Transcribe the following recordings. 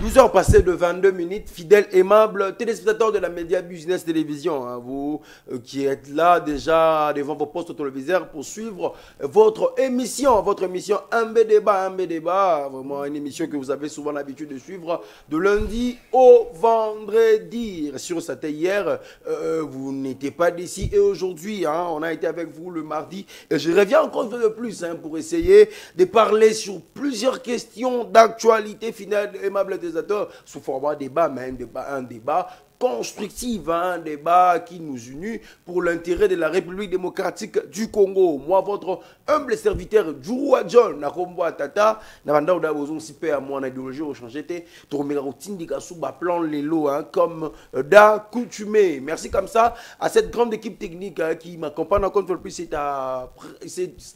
12 heures passées de 22 minutes, fidèles, aimables téléspectateurs de la Média Business Télévision, hein, vous qui êtes là déjà devant vos postes téléviseurs pour suivre votre émission MB Débat, vraiment une émission que vous avez souvent l'habitude de suivre de lundi au vendredi. Sur cette hier, vous n'étiez pas d'ici et aujourd'hui, hein, on a été avec vous le mardi et je reviens encore de plus pour essayer de parler sur plusieurs questions d'actualité finale, aimables sous format débat, mais un débat constructif, un débat qui nous unit pour l'intérêt de la République démocratique du Congo. Moi, votre humble serviteur, Djourou John, Nakombo Tata, Navanda Ouda Bozon Sipé à mon idéologie au changé, Tourmera routine d'Ikassou, plan les lots, comme d'accoutumé. Merci comme ça à cette grande équipe technique qui m'accompagne encore une fois plus.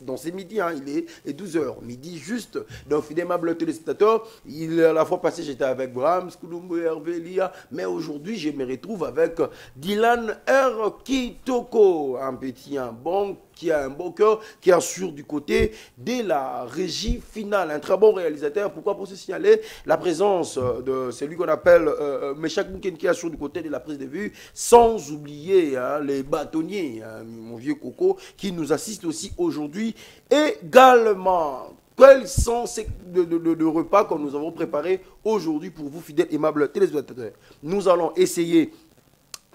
Donc c'est midi, il est 12 h, midi juste. Donc, fidèle aimable téléspectateur, la fois passée j'étais avec Brahms, Koulumbo, Hervé, Lia, mais aujourd'hui je me retrouve avec Dylan R. Kitoko, un petit, un bon, qui a un beau cœur, qui assure du côté de la régie finale, un très bon réalisateur. Pourquoi? Pour se signaler la présence de celui qu'on appelle Meshak Mouken, qui assure du côté de la prise de vue, sans oublier les bâtonniers, mon vieux Coco, qui nous assiste aussi aujourd'hui également. Quels sont ces repas que nous avons préparés aujourd'hui pour vous, fidèles aimables téléspectateurs? Nous allons essayer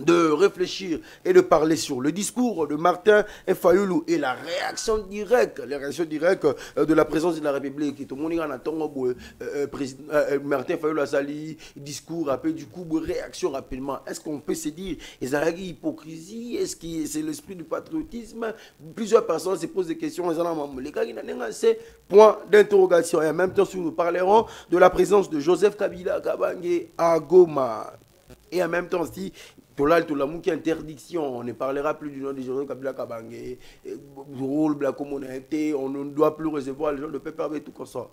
de réfléchir et de parler sur le discours de Martin Fayulu et la réaction directe, de la présidence de la République. Tout le monde Martin Fayulu a sali discours, après du coup, réaction rapidement. Est-ce qu'on peut se dire, il y a une hypocrisie? Est-ce que c'est l'esprit du patriotisme? Plusieurs personnes se posent des questions. Les gars, il y a ces points d'interrogation. Et en même temps, nous parlerons de la présence de Joseph Kabila Kabange à Goma. Et en même temps, si qui interdiction, on ne parlera plus du nom de Joseph Kabila Kabange, rôle de la communauté, on ne doit plus recevoir les gens de peuple avec tout comme ça.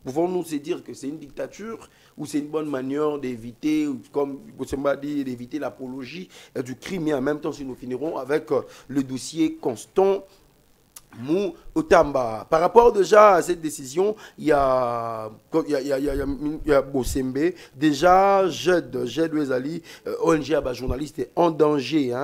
Pouvons-nous se dire que c'est une dictature ou c'est une bonne manière d'éviter, comme Botsamba dit, d'éviter l'apologie du crime? Et en même temps, si nous finirons avec le dossier constant Mou Otamba. Par rapport déjà à cette décision, il y a Bosembe, déjà Jed Wezali, ONG à journaliste en danger,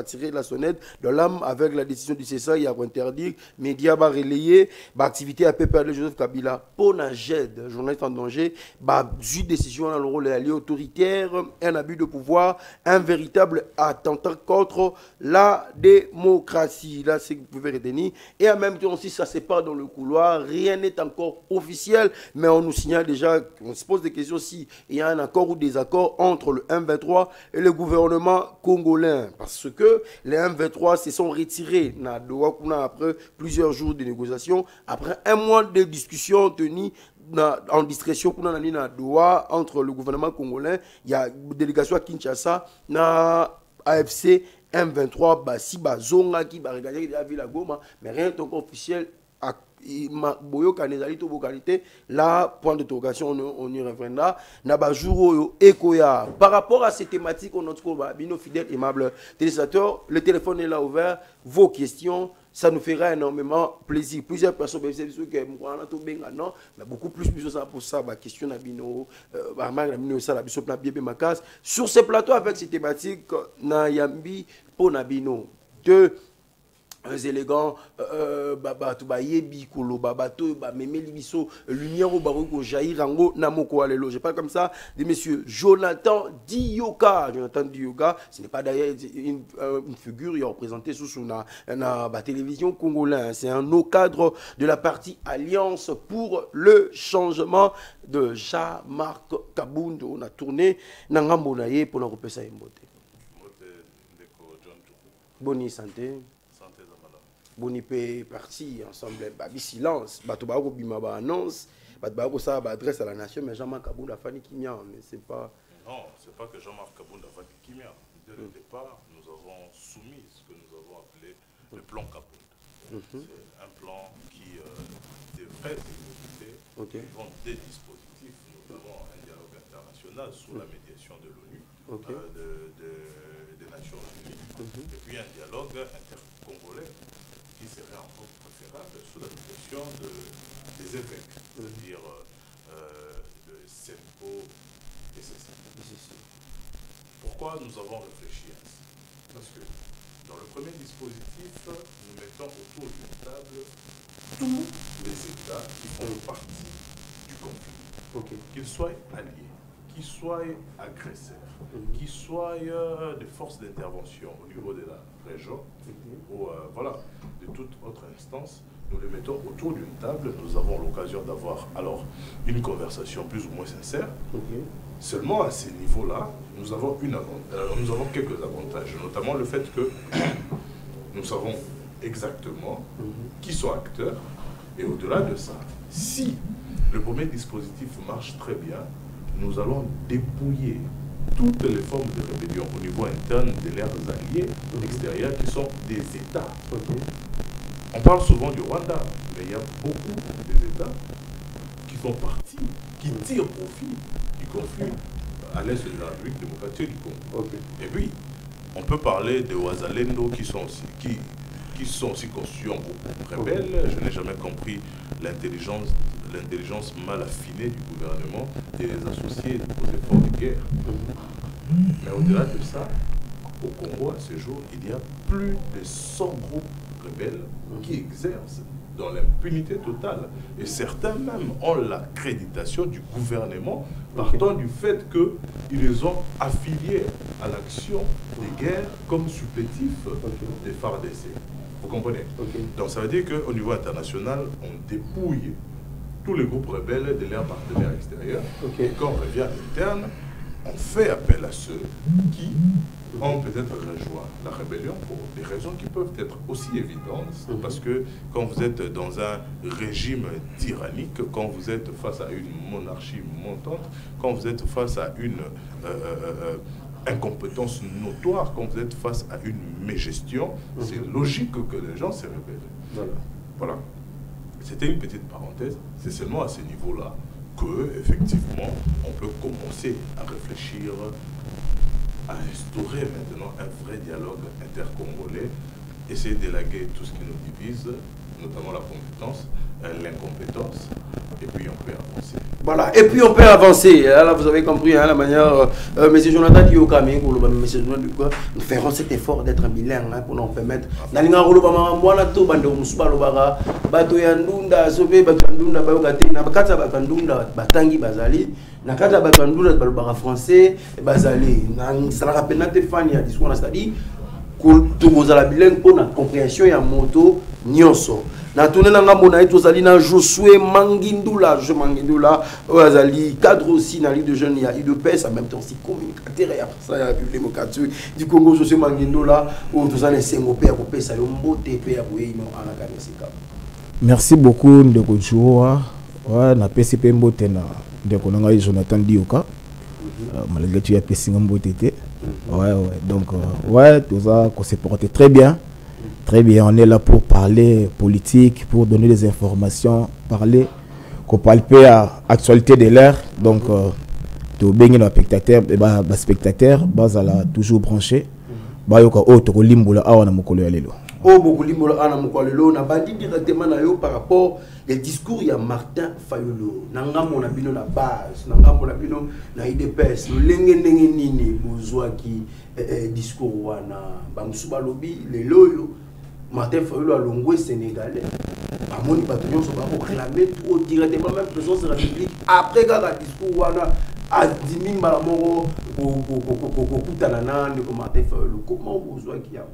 tirer la sonnette de l'âme avec la décision du CSA, il y a interdire, médias va relayer, activité à PPR de Joseph Kabila. Pour la Jed, journaliste en danger, une décision dans le rôle allié autoritaire, un abus de pouvoir, un véritable attentat contre la démocratie. Là, c'est que vous pouvez retenir. Et en même temps aussi, ça se passe dans le couloir, rien n'est encore officiel, mais on nous signale déjà, on se pose des questions si il y a un accord ou des accords entre le M23 et le gouvernement congolais, parce que les M23 se sont retirés après plusieurs jours de négociations, après un mois de discussions tenues en discrétion entre le gouvernement congolais, il y a une délégation à Kinshasa, na AFC M23, si Zonga qui va regarder la ville à Goma, mais rien n'est encore officiel. Là, point d'interrogation, on y reviendra. Par rapport à ces thématiques, on a nos fidèles aimables téléspectateurs, le téléphone est là ouvert, vos questions, ça nous fera énormément plaisir. Plusieurs personnes, mais beaucoup plus pour ça, question sur ces plateaux avec ces thématiques, na yambi pour nabino de élégants, yebi kolo babato memeli biso lumière au baroko jairango namoko alelo. Je parle comme ça de monsieur Jonathan Dioka. Jonathan Dioka, ce n'est pas d'ailleurs une figure, il est représenté sous la télévision congolaise. C'est un haut cadre de la partie Alliance pour le changement de Jean-Marc Kabound. On a tourné Nangambo Naye pour la repesa Mbote. Bonne santé. Bonipé parti ensemble, silence, Batobako Bimaba annonce, Batobako ça adresse à la nation, mais Jean-Marc Kabound a fait Kimia, mais c'est pas. Non, c'est pas que Jean-Marc Kabound a fait Kimia. Dès le départ, nous avons soumis ce que nous avons appelé le plan Kabound. C'est un plan qui devrait développer devant des dispositifs. Nous avons un dialogue international sous la médiation de l'ONU, des Nations Unies, et puis un dialogue intercongolais qui serait encore préférable sous la direction des évêques, c'est-à-dire s'imposent et c'est ça. Pourquoi nous avons réfléchi ainsi? Parce que dans le premier dispositif, nous mettons autour d'une table tous les États qui font partie du conflit, qu'ils soient alliés, qu'ils soient agresseurs, qu'ils soient des forces d'intervention au niveau de la région ou voilà, de toute autre instance. Nous les mettons autour d'une table. Nous avons l'occasion d'avoir alors une conversation plus ou moins sincère. Seulement à ces niveaux-là, nous avons quelques avantages, notamment le fait que nous savons exactement qui sont acteurs. Et au-delà de ça, si le premier dispositif marche très bien, nous allons dépouiller toutes les formes de rébellion au niveau interne de leurs alliés extérieurs qui sont des États. On parle souvent du Rwanda, mais il y a beaucoup d'États qui sont partis, qui tirent profit du conflit à l'est de la République démocratique du Congo. Et puis, on peut parler de Wazalendo qui sont aussi conçus en groupe rebelle. Je n'ai jamais compris l'intelligence mal affinée du gouvernement de les associer aux efforts de guerre. Mais au-delà de ça, au Congo, à ce jour, il y a plus de 100 groupes rebelles qui exercent dans l'impunité totale. Et certains même ont l'accréditation du gouvernement partant du fait qu'ils les ont affiliés à l'action des guerres comme supplétifs des FARDC. Vous comprenez? Donc ça veut dire qu'au niveau international, on dépouille tous les groupes rebelles de leurs partenaires extérieurs. Et quand on revient à l'interne, on fait appel à ceux qui ont peut-être rejoint la rébellion pour des raisons qui peuvent être aussi évidentes. Parce que quand vous êtes dans un régime tyrannique, quand vous êtes face à une monarchie montante, quand vous êtes face à une incompétence notoire, quand vous êtes face à une mégestion, c'est logique que les gens se rebellent. Voilà. C'était une petite parenthèse. C'est seulement à ce niveau-là que, effectivement, on peut commencer à réfléchir à instaurer maintenant un vrai dialogue intercongolais, essayer d'élaguer tout ce qui nous divise, notamment la compétence, l'incompétence, et puis on peut avancer. Voilà, et puis on peut avancer. Là, vous avez compris hein, la manière. M. Jonathan Diokame, nous ferons cet effort d'être bilingue hein, pour nous permettre. Nakata batandula balobara français bazali na ça rappelle na Stéphanie a discours na c'est-à-dire que tozala bilingue pour la compréhension ya moto nyonso na tourner na ngambo na tozali na Josué Mangindula azali cadre aussi na Ligue de jeunes ya UDPS en même temps aussi communicateur et après ça ya République démocratique du Congo. Josué Mangindula ou tozali sengo pe ya kopesa yo mbote pe ya boyino anaka nesika. Merci beaucoup ndeko Joa ouais na PCP mbote na donc on a Jonathan Dioka malgré tu as passé un beau été ouais donc ouais tout ça qu'on s'est porté très bien, on est là pour parler politique, pour donner des informations, parler qu'on palper à actualité de l'heure. Donc to bengi na spectateur et ba spectateur bazala toujours branché ba yoka autre limbola awana mokolo ya lelo beaucoup limbola ana mokolo lelo na bandi directement na yo par rapport les discours il y a Martin Fayulu nangamo na bino na base nangamo na bino na IDPS lenge nini bozwa ki discours wana bamusuba lobby lelo yo Martin Fayulu alongwe sénégalais bamoni bato nyonso ba réclamer trop directement même présidence de la République après quand le discours wana a dimi mbala moko kokutana na ndeko Martin Fayulu comment bozwa ki ya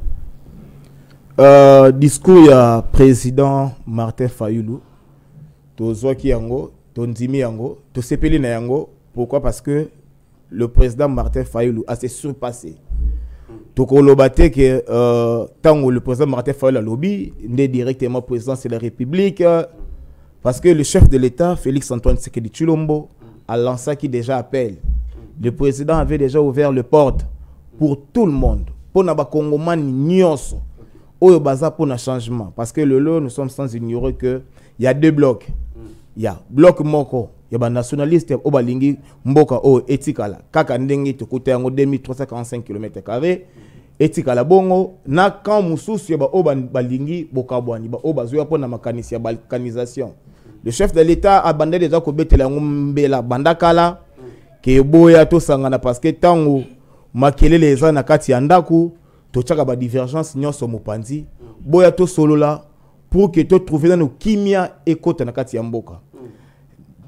discours ya président Martin Fayulu tozwaki yango tondimi yango tosepeli na yango. Pourquoi? Parce que le président Martin Fayulu a se surpassé. Tokolobate que tant le président Martin Fayulu a lobby n'est directement président de la République parce que le chef de l'État Félix Antoine Tshisekedi Tshilombo a lancé qui déjà appelle. Le président avait déjà ouvert les portes pour tout le monde pour na ba Congomani nyonso oyo baza pour un changement parce que nous sommes sans ignorer que il y a deux blocs. Il y a bloc moko, il y a nationaliste au balingi mboka o etikala kaka ndenge to côté yango 2345 km². Etikala bongo na quand mususu ba o balingi bokabwani ba o bazoya pona makanisi ya balkanisation. Le chef de l'État a bandé des akobete la ngombela bandakala ke boya to sangana parce que tango makele les ana kati yandaku to chaka ba divergence nyonso mopanzi boya to solola pour que to trouver dans kimia ekota na kati ya mboka.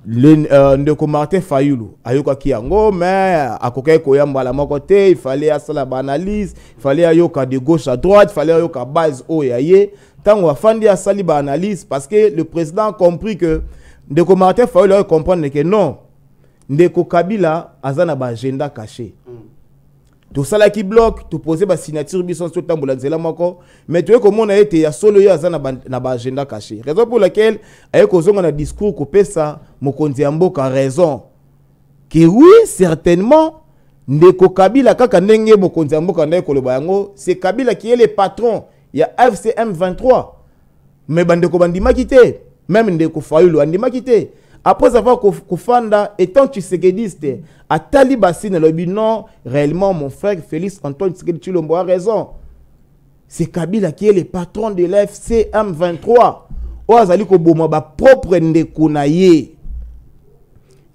Ndeko Martin Fayulu ayoka ki yango mais akoka koyamba la moko te, il fallait asala ba analyse, il fallait ayoka de gauche à droite, il fallait ayoka base o yaye tango afandi asali ba analyse parce que le président a compris que Ndeko Martin Fayulu a comprendre que non Ndeko Kabila azana ba agenda caché. Tout ça là qui bloque, tout poser ba signature bison sur tambola nzela moko, mais tu es comme on a été ya solo yo azana na ba agenda caché. Raison pour laquelle avec ozonga na discours ko pesa mokonzi mboka raison que oui certainement Ndeko Kabila kaka ndenge mokonzi mboka na ekoloba yango, c'est Kabila qui est le patron, il y a FCM 23. Mais bandeko bandima kité, même Ndeko Fayulu andima kité. Après avoir Koufanda étant tshisekidiste, à Talibasine le non, réellement mon frère Félix Antoine Tshisekedi Tshilombo a raison. C'est Kabila qui est le patron de l'FCM 23. Oazali ko boma ba propre ndeko na ye.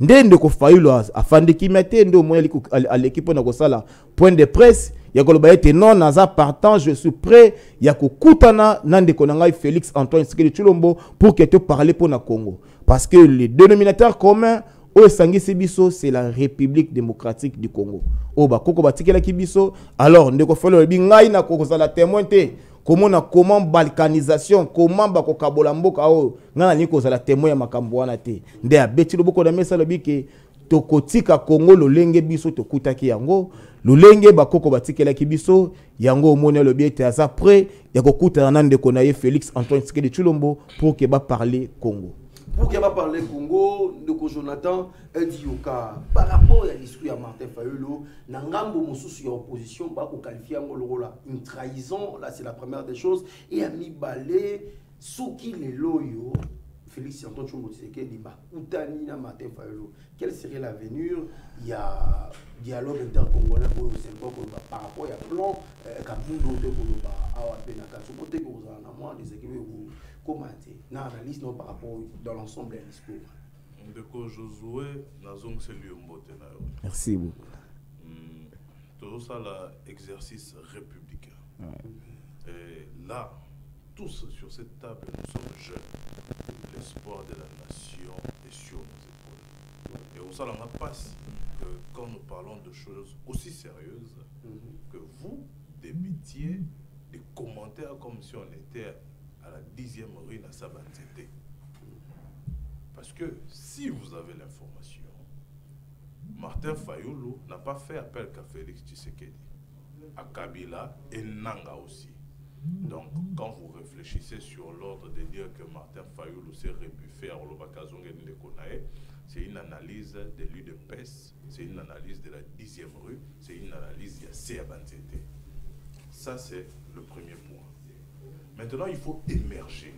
Ndeko Fayulu afande ki mette ndo moya à l'équipe na kosala point de presse ya koloba ete non naza partant, je suis prêt ya kokutana na ndeko na ngai Félix Antoine Tshisekedi Tshilombo pour que te parler pour na Congo. Parce que le dénominateur commun au Sangisi Biso, c'est la République démocratique du Congo. Au Bakoko Batikela Kibiso, alors ndeko folo bingai na koko la témoin te comment balkanisation, comment bako kabola mboka o ngana ni ko la témoin ya makambo wana te. Nde abeti loboko na mesa lobiki tokotika Congo lolenge biso tokutaki yango lolenge bakoko batikela kibiso yango omone lobiete aza prêt ya kokuta na ndeko na ye Félix Antoine Tshisekedi Tshilombo pour que ba parler Congo. Pour qu'il va parler Congo, de Jonathan Dioka, par rapport à l'esprit à Martin Fayulu, Nangambo Moussou y a opposition, bah, au qualifié une trahison, là c'est la première des choses, et à mi balé, Souki les loyo, Félix Antoine Tshisekedi, bah, Outani na Martin Fayulu, quel serait l'avenir? Il y a dialogue intercongolais au Sénégal par rapport à plan, Kabundo de Koloba, Awa Penaka, ce côté que vous en avez moins des équipes. Commenter dans l'analyse par rapport dans l'ensemble des discours. Ndeko Josué, nazong c'est lui mbote na yo. Merci beaucoup. Tout ça l'exercice républicain. Et là, tous sur cette table, nous sommes jeunes. L'espoir de la nation est sur nos épaules. Et au salon passe que quand nous parlons de choses aussi sérieuses, que vous débitiez des commentaires comme si on était à la 10e rue na Sabanzete. Parce que si vous avez l'information, Martin Fayulu n'a pas fait appel qu'à Félix Tshisekedi, à Kabila et Nanga aussi. Donc quand vous réfléchissez sur l'ordre de dire que Martin Fayulu s'est rebuffé à Olobakazonge Ndekonae, c'est une analyse de l'UDPS, c'est une analyse de la 10e rue, c'est une analyse de Sabanzete. Ça c'est le premier point. Maintenant, il faut émerger.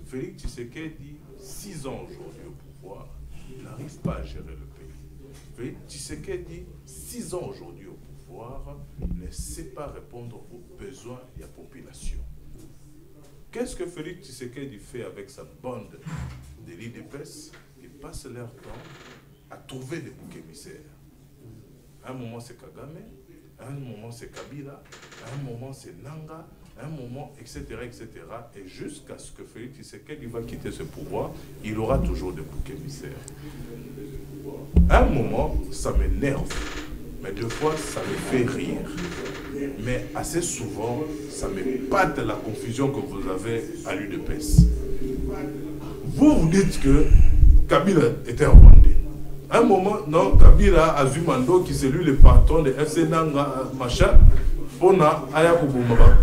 Félix Tshisekedi, 6 ans aujourd'hui au pouvoir, n'arrive pas à gérer le pays. Félix Tshisekedi, 6 ans aujourd'hui au pouvoir, ne sait pas répondre aux besoins de la population. Qu'est-ce que Félix Tshisekedi fait avec sa bande de l'IDPS qui passent leur temps à trouver des boucs émissaires? À un moment, c'est Kagame, à un moment, c'est Kabila, à un moment, c'est Nanga, un moment, etc., etc. Et jusqu'à ce que Félix Tshisekedi va quitter ce pouvoir, il aura toujours des boucs émissaires. À un moment, ça m'énerve, mais deux fois, ça me fait rire. Mais assez souvent, ça m'épate la confusion que vous avez à l'UDPS. Vous dites que Kabila était un Rwandais. À un moment, non, Kabila Azumando, qui c'est lui le patron de FC Nanga, machin, on a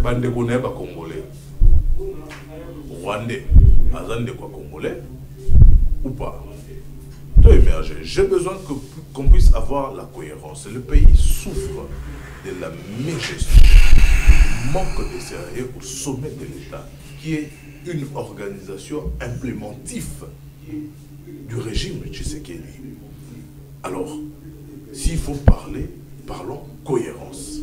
bande congolais. Rwandais, azande quoi congolais ou pas? J'ai besoin qu'on puisse avoir la cohérence. Le pays souffre de la mégestion, du manque de sérieux au sommet de l'État, qui est une organisation implémentive du régime Tshisekedi. Alors, s'il faut parler, parlons cohérence.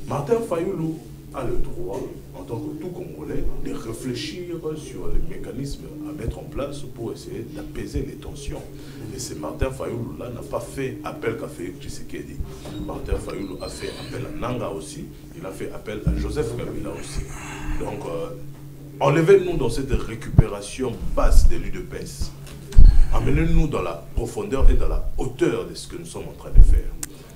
Martin Fayulu a le droit, en en tant que tout Congolais, de réfléchir sur les mécanismes à mettre en place pour essayer d'apaiser les tensions. Et c'est Martin Fayoulou là n'a pas fait appel qu'à Félix Tshisekedi. Martin Fayoulou a fait appel à Nanga aussi, il a fait appel à Joseph Kabila aussi. Donc, enlevez-nous dans cette récupération basse de l'UDPS. Amenez-nous dans la profondeur et dans la hauteur de ce que nous sommes en train de faire.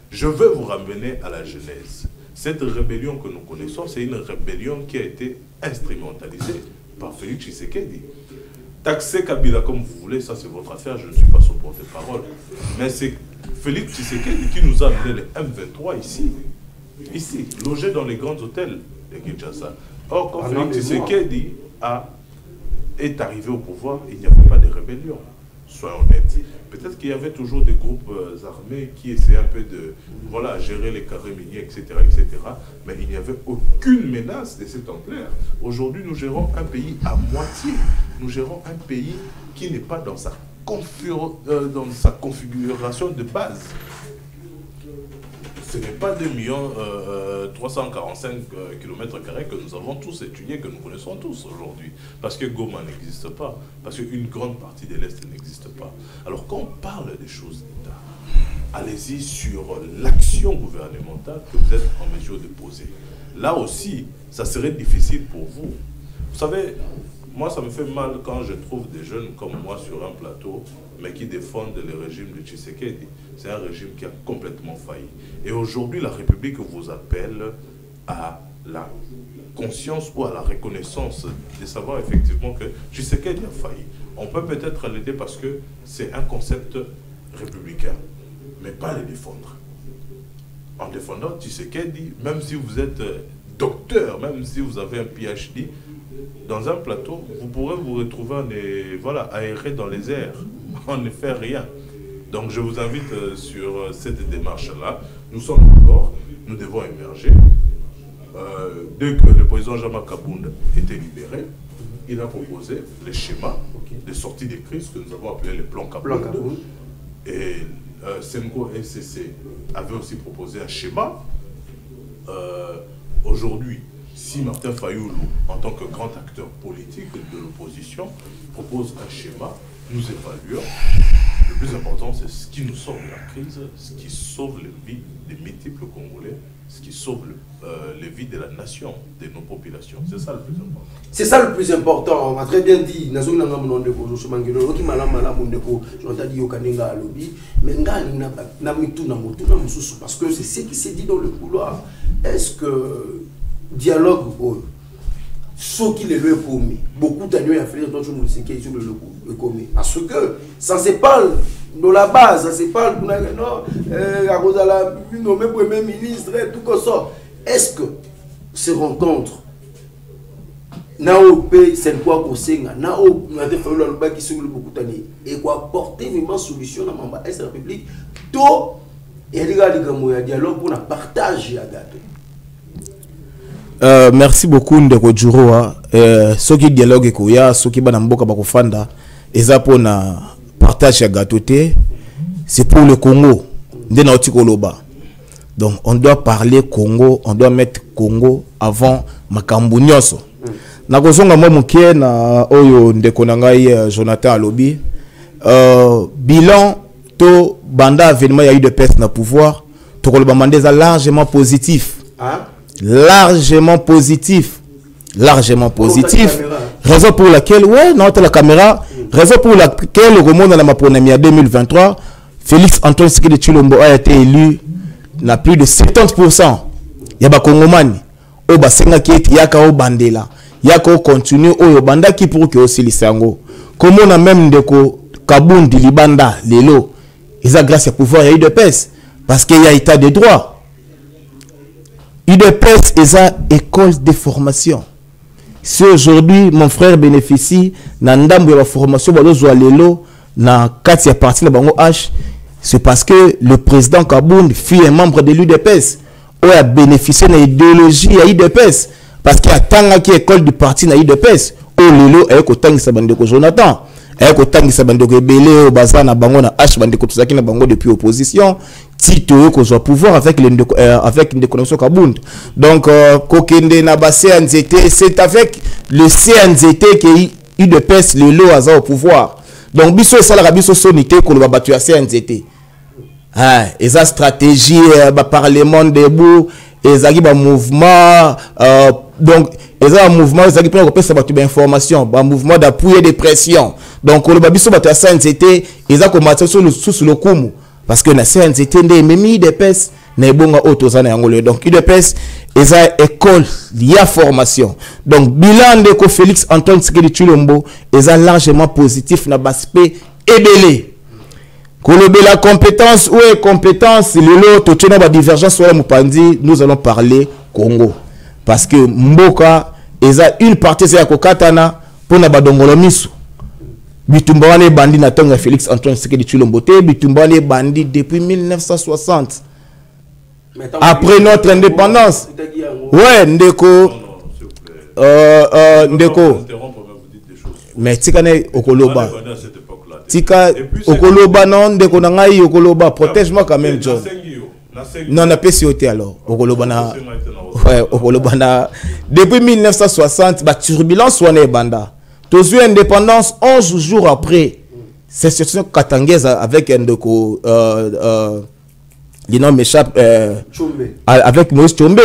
Je veux vous ramener à la genèse. Cette rébellion que nous connaissons, c'est une rébellion qui a été instrumentalisée par Félix Tshisekedi. Taxer Kabila comme vous voulez, ça c'est votre affaire, je ne suis pas son porte-parole. Mais c'est Félix Tshisekedi qui nous a amené les M23 ici, logés dans les grands hôtels de Kinshasa. Or, quand Félix Tshisekedi est arrivé au pouvoir, il n'y avait pas de rébellion. Soyons honnêtes. Peut-être qu'il y avait toujours des groupes armés qui essayaient un peu de gérer les carrés miniers, etc., etc. Mais il n'y avait aucune menace de cette ampleur. Aujourd'hui, nous gérons un pays à moitié. Nous gérons un pays qui n'est pas dans sa configuration de base. Ce n'est pas 2 345 km² que nous avons tous étudiés, que nous connaissons tous aujourd'hui. Parce que Goma n'existe pas, parce qu'une grande partie de l'Est n'existe pas. Alors quand on parle des choses d'État, allez-y sur l'action gouvernementale que vous êtes en mesure de poser. Là aussi, ça serait difficile pour vous. Vous savez, moi ça me fait mal quand je trouve des jeunes comme moi sur un plateau, mais qui défendent le régime de Tshisekedi. C'est un régime qui a complètement failli. Et aujourd'hui, la République vous appelle à la conscience ou à la reconnaissance de savoir effectivement que Tshisekedi a failli. On peut peut-être l'aider parce que c'est un concept républicain, mais pas le défendre. En défendant Tshisekedi, même si vous êtes docteur, même si vous avez un PhD, dans un plateau, vous pourrez vous retrouver aéré dans les airs. On ne fait rien. Donc je vous invite sur cette démarche-là. Nous sommes d'accord, nous devons émerger. Dès que le président Jean-Marc Kabound était libéré, il a proposé les schémas de sortie des crises que nous avons appelés les plans Kabound. Et Senko SCC avait aussi proposé un schéma. Aujourd'hui, si Martin Fayoulou, en tant que grand acteur politique de l'opposition, propose un schéma, nous évaluons. Le plus important, c'est ce qui nous sauve de la crise, ce qui sauve les vies des multiples Congolais, ce qui sauve les vies de la nation, de nos populations. C'est ça le plus important. C'est ça le plus important. On m'a très bien dit. Parce que c'est ce qui s'est dit dans le couloir. Est-ce que dialogue, ce qui les veut commis, beaucoup d'années à faire dans le commis. Parce que ça se parle de la base, ça se parle à cause de la nommé premier ministre et tout comme ça. Est-ce que ces rencontres, c'est quoi qu'on sait, qui sont beaucoup d'années, et quoi porter vraiment solution dans la République, tout et il y a dialogue pour un partage à gâteau. Merci beaucoup Ndeko Djuro. Ce qui dialogue koya, ce qui banamboka bakofanda, eza pour na partage ya gâteauté, c'est pour le Congo. Donc on doit parler Congo, on doit mettre Congo avant makambo nyonso. Na kozonga mo mukie na oyo Ndeko nangai Jonathan alobi. Bilan to banda avènement il y a eu de peste na pouvoir, to koloba mandeza largement positif. Largement positif. Raison pour laquelle, la caméra, raison pour laquelle le Roman dans la Maponamia 2023, Félix Antoine Tshisekedi Tshilombo a été élu na plus de 70%. Yaba Kongomani, Oba Senga qui est Yaka Bandela, Yaka continue Oyo Banda qui pour que aussi lisango. Comme on a même Ndeko Kabound Libanda, Lelo, ils ont grâce à pouvoir, il y a eu de peste parce qu'il y a état de droit. UDPS est une école de formation. Si aujourd'hui mon frère bénéficie d'un de la formation, c'est parce que le président Kabound fut un membre de l'UDPS. Il a bénéficié de l'idéologie de l'UDPS. Parce qu'il y a tant d'écoles du parti de l'UDPS. Jonathan. ko tangisa bandeko ebele bazana bango na H bandeko tuzaki na bango depuis opposition tito ko zo pouvoir avec les avec une déconnexion Kabund. Donc kokende na ba CNZT, c'est avec le CNZT qui UDPS le lot au pouvoir. Donc biso ça la biso sonité ko ba batu ya CNZT. Ah, et sa stratégie ba parlement debout et ça ba mouvement donc et ça mouvement ça qui prend repère ça ba information, ba mouvement d'appui et de pression. Donc ko ba biso batu ya CNZT et ça commencer sur le kumu parce que na CNZT ndé memi de pes na bonga otozana yangolo. Donc UDPS et ça école liée formation. Donc bilan de ko Félix Antoine Tshisekedi Tshilombo et ça largement positif na aspect ebelé. Kolobe la compétence ou est compétence le lot totena ba divergence sur la mupandi, nous allons parler Congo parce que mboka et ça une partie c'est ya kokatana pour na badongolo misu. Bitumba wane bandi na tonga Félix Antoine Tshisekedi Tshilombo te bitumba wane bandi depuis 1960. Après notre indépendance. Ouais, ndeko. Ndeko. Mais tikane okoloba. Tika okoloba non ndeko na ngai okoloba protège-moi quand même John. Non na PCOT alors okoloba na ouais okoloba na depuis 1960 ba turbulence wana banda. Tozu indépendance 11 jours après c'est situation katangeza avec ndeko les noms m'échappent avec Moïse Tchombe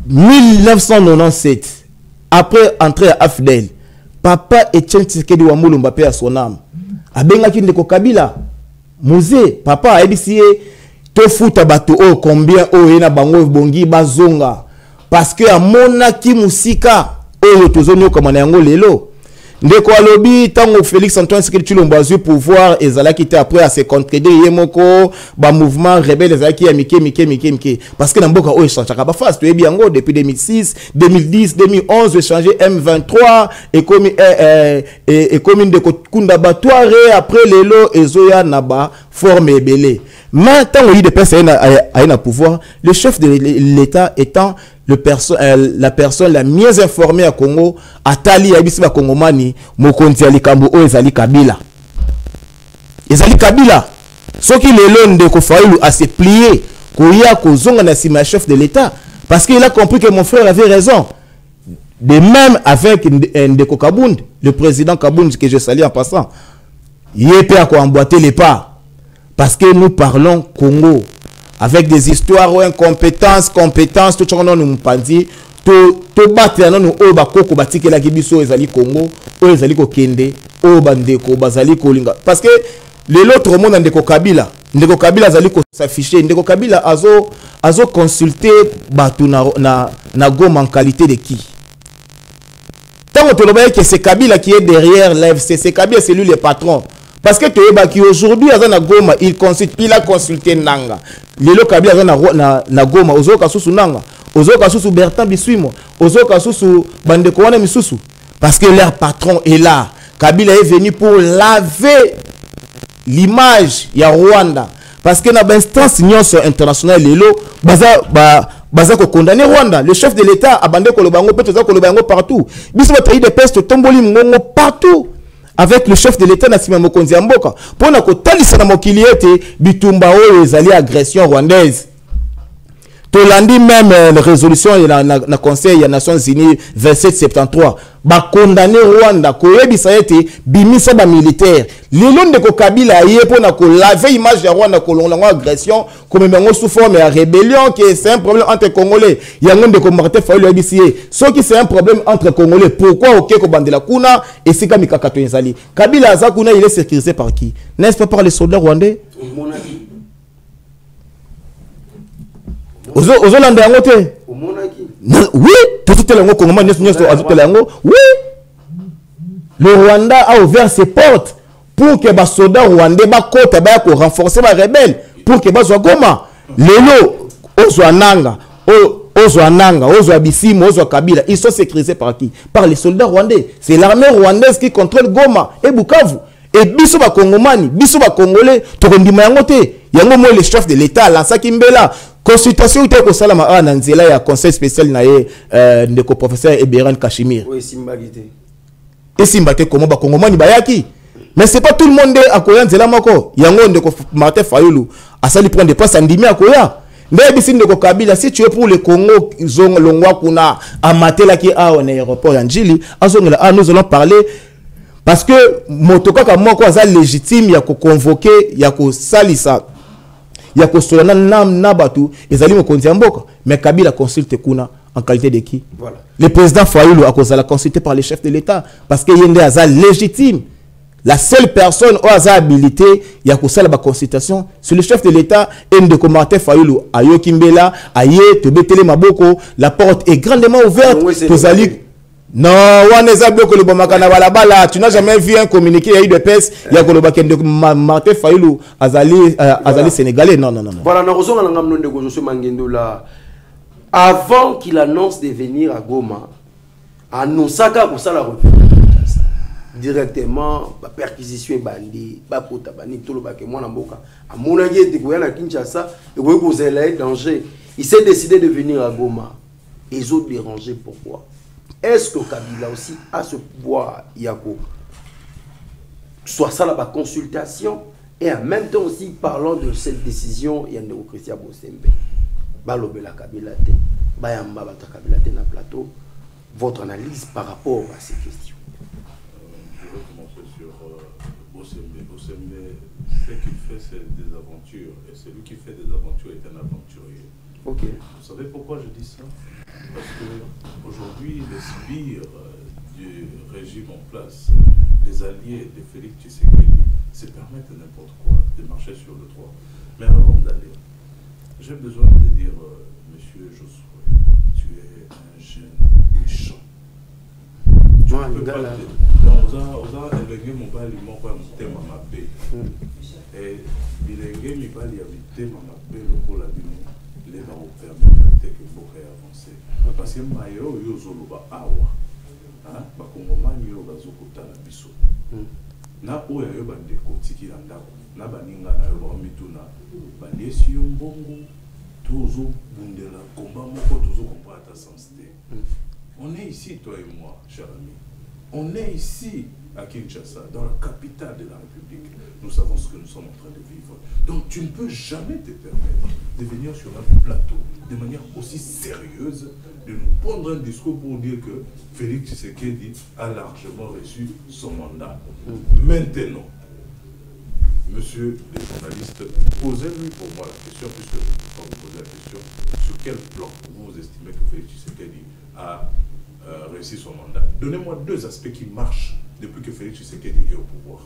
1997 après entrer à Afdel papa Etienne Tshisekedi wa Mulumba pe à son âme abengaki ndeko Kabila musée papa abisie to futa bato o combien o ena bango bongi bazonga parce que amona ki musika o tozonyo comme na yango lelo ndeko alobi tango Félix Antoine Tshisekedi Tshilombo a eu pouvoir ezala qui était après à se contredire yemoko ba mouvement rebelle ezala qui a mike parce que na mboka o échangaka ba face to ebi yango depuis 2006 2010 2011 échangé M23 et comme de kunda batoire après lelo ezoya na ba forme ebele maintenant il de personne a un pouvoir le chef de l'État étant la personne la mieux informée à Congo atali abisi ba Kongomani mokonzi ya likambo o ezali Kabila soki lelo ndeko Fayulu a se plié koya kozonga na sima chef de l'État parce qu'il a compris que mon frère avait raison. De même avec ndeko Kabund, le président Kabund que je salue en passant, il est prêt à emboîter les pas parce que nous parlons Congo avec des histoires ou incompétences, compétences, tout ce qu'on nous dit, tout battre nous au bakoko batike la kibiso ezali Congo, o ezali ko kende, o bandeko bazali kolinga parce que l'autre monde ndeko Kabila azali ko s'afficher, ndeko Kabila azo consulter batu na Goma en qualité de qui? Tant que tu vois que c'est Kabila qui est derrière l'FC, c'est Kabila, c'est lui le patron. Parce que tu vois qu'aujourd'hui, Goma, il a consulté Nanga. Lelo Kabila na Goma, ozo kasusu Nanga, ozo kasusu Bertrand Bisuimo, ozo kasusu Bandeko wana misusu. Parce que leur patron est là. Kabila est venu pour laver l'image ya Rwanda. Parce que dans l'instance internationale, lelo baza ko condamner Rwanda. Le chef de l'État a bandé Kolobango, peut-être Kolobango partout. Biso ba pays de peste tomboli ngongo partout. Avec le chef de l'État Nassima Mokonzi Mboka pour na ko talisa na mokili ete bitumba o ezali agression rwandaise. Tolandi même la résolution na Conseil des Nations Unies 2773 ba condamner Rwanda ko yebisa ete bimisa ba militaire lelo ndeko Kabila ye pour na ko laver image ya Rwanda ko longa agression comme mengo sous forme de rébellion que c'est un problème entre Congolais yango ndeko Martin Fayulu yebisié ce qui c'est un problème entre Congolais pourquoi OK ko bandela kuna et sika mikakato ezali Kabila azakuna il est sécurisé par qui n'est-ce pas par les soldats rwandais Ozolanda yango te. Oui, tout le monde Congo oui. Le Rwanda a ouvert ses portes pour que les soldats rwandais renforcer les rebelles pour que les Goma. Lelo Ozwananga, Ozwabisimo, Ozwakabila, ils sont sécurisés par qui? Par les soldats rwandais. C'est l'armée rwandaise qui contrôle Goma et Bukavu. Et biso ba Kongomani, biso ba Congolais, tokondima yango te. Yango mo le chef de l'État lança Kimbela. Consultation était au Salama à Nanzela, il y a un conseil spécial de professeur Eberan Kachimir. Oui, Simbagité. et simba te comment ba Congomani bayaki. Mais c'est pas tout le monde à Koya nzela moko. Yango ndeko Martin Fayulu asali prendre des places andimi à Koya. Mais bisi ndeko Kabila si tu es pour le Congo zong longwa kuna amatela ki a on aéroport ya Njili azongela nous allons parler parce que motoka ka moko aza légitime ya ko convoquer ya ko salisa ya ko solana na batu ezali mokonzi ya mboka mais Kabila consulte kuna en qualité de qui? Voilà. Le président Fayulu a causé la consulté par le chef de l'État parce que yende aza légitime. La seule personne qui a habilité, il y a la consultation sur le chef de l'État, Ndeko Martin Fayulu, Ayo Kimbela, Aye, Tebetele Maboko, la porte est grandement ouverte. Non, tu n'as jamais vu un communiqué, il y a eu de peste, il y a Ndeko Martin Fayulu, Azali Sénégalais. Non. Voilà, avant qu'il annonce de venir à Goma, annoncaka pour ça la République. Directement, perquisition et bandi, bakota bani, tout le baké, moi n'amboka. À mon avis, il à Kinshasa, il y a danger. Il s'est décidé de venir à Goma. Ils ont dérangé, pourquoi? Est-ce que Kabila aussi a ce pouvoir, Yako? Soit ça la consultation, et en même temps aussi, parlant de cette décision, il y a un Christian Bosembe. Balobela Kabila te, Bayamba Bata Kabila te na plateau. Votre analyse par rapport à ces questions? Je vais commencer sur Bosembe. Bosembe, ce qu'il fait, c'est des aventures. Et celui qui fait des aventures est un aventurier. Ok. Vous savez pourquoi je dis ça? Parce qu'aujourd'hui, les sbires du régime en place, les alliés de Félix Tshisekedi, se permettent n'importe quoi, de marcher sur le droit. Mais avant d'aller, j'ai besoin de dire, monsieur Josué, tu es un jeune méchant. Tu ne peux pas elenge mobali moko ya motema mabe bilenge mibali ya mitema mabe lokola bino le bakopermettre te ke mboka ya avance parce que mayo oyo ozoloba awa bakongomani oyo bazokotala biso na oyo ayo bandeko otikila ndako na baninga na yo baomituna baliesi yo mbongo tozobundela komba moko tozokomprendre ata sens te. On est ici, toi et moi, cher ami. On est ici, à Kinshasa, dans la capitale de la République. Nous savons ce que nous sommes en train de vivre. Donc, tu ne peux jamais te permettre de venir sur un plateau de manière aussi sérieuse, de nous prendre un discours pour dire que Félix Tshisekedi a largement reçu son mandat. Maintenant, monsieur le journaliste, posez-lui pour moi la question, puisque je ne peux pas vous poser la question, sur quel plan vous estimez que Félix Tshisekedi a réussi son mandat. Donnez-moi deux aspects qui marchent depuis que Félix Tshisekedi est au pouvoir.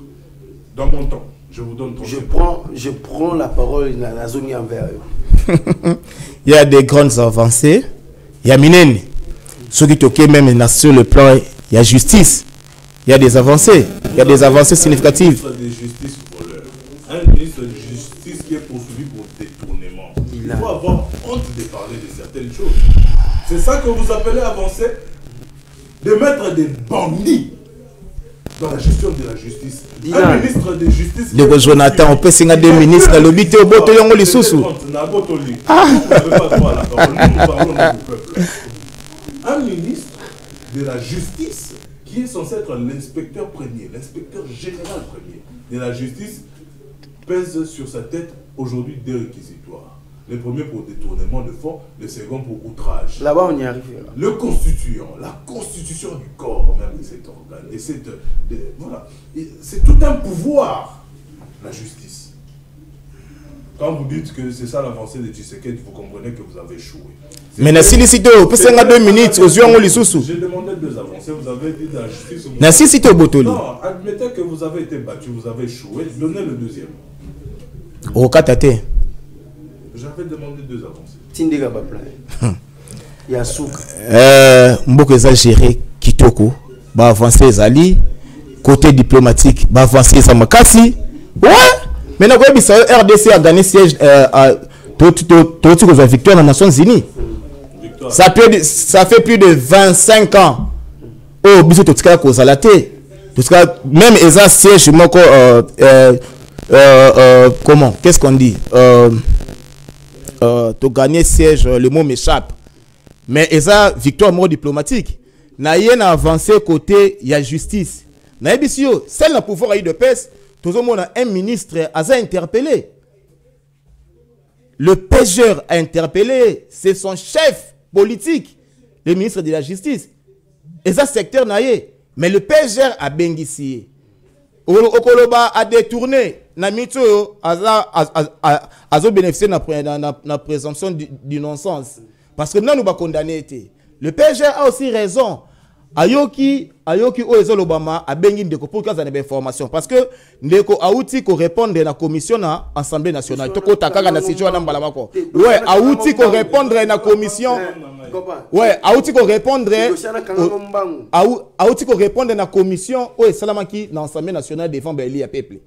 Dans mon temps, je vous donne 30 secondes. Je prends la parole dans la zone envers eux. Il y a des grandes avancées. Il y a Minene. Ceux qui toquent même sur le plan, il y a justice. Il y a des avancées. Il y a des avancées significatives. Un ministre de justice qui est poursuivi pour détournement. Il faut avoir honte de parler de certaines choses. C'est ça que vous appelez avancer? De mettre des bandits dans la gestion de la justice. Un ministre de justice... De Jonathan, on peut signer des ministres dans le but au boto yongo les sous. Un ministre de la justice qui est censé être l'inspecteur premier, l'inspecteur général premier de la justice, pèse sur sa tête aujourd'hui deux réquisitoires. Le premier pour détournement de fonds, le second pour outrage. Là-bas, on y arrive. Le constituant, la constitution du corps même de cet organe. Et voilà. C'est tout un pouvoir, la justice. Quand vous dites que c'est ça l'avancée de Tshisekedi, vous comprenez que vous avez échoué. Mais si les cités, vous pouvez 2 minutes aux yeux les sous. J'ai demandé deux avancées, vous avez dit de la justice. Non, admettez que vous avez été battu, vous avez échoué. Donnez le deuxième. Au Katate. J'avais demandé deux avancées. Tindiga Bapla. Il y a souk. Mboko eza géré kitoko. Ba avancer Zali. Côté diplomatique, ba avancer Zamakasi. Ouais. Maintenant, quand RDC a gagné siège à la victoire dans les Nations Unies. Ça fait plus de 25 ans. Oh, bisous tout cas cause à la tête. Même eza siège moko comment? Qu'est-ce qu'on dit? Tu gagné siège, le mot m'échappe. Mais eza victoire mot diplomatique. na ye na avancé côté ya justice na ebisio celle na pouvoir a eu de pèse tout le monde a un ministre a interpellé le pêcheur a interpellé c'est son chef politique le ministre de la justice et ça secteur na ye mais le pêcheur a bengisi okoloba a détourné na mito azo bénéficier na présomption d'innocence parce que nous va condamner été le PG a aussi raison ayoki oezo lobama a bengi ndeko pour kaza na information parce que ndeko auti ko répondre na commission na assemblée nationale toko takaka na situation na mbala mako ouais auti ko répondre na commission ouais auti ko répondre auti ko répondre na commission o salamaki na assemblée nationale devant Beli à peuple.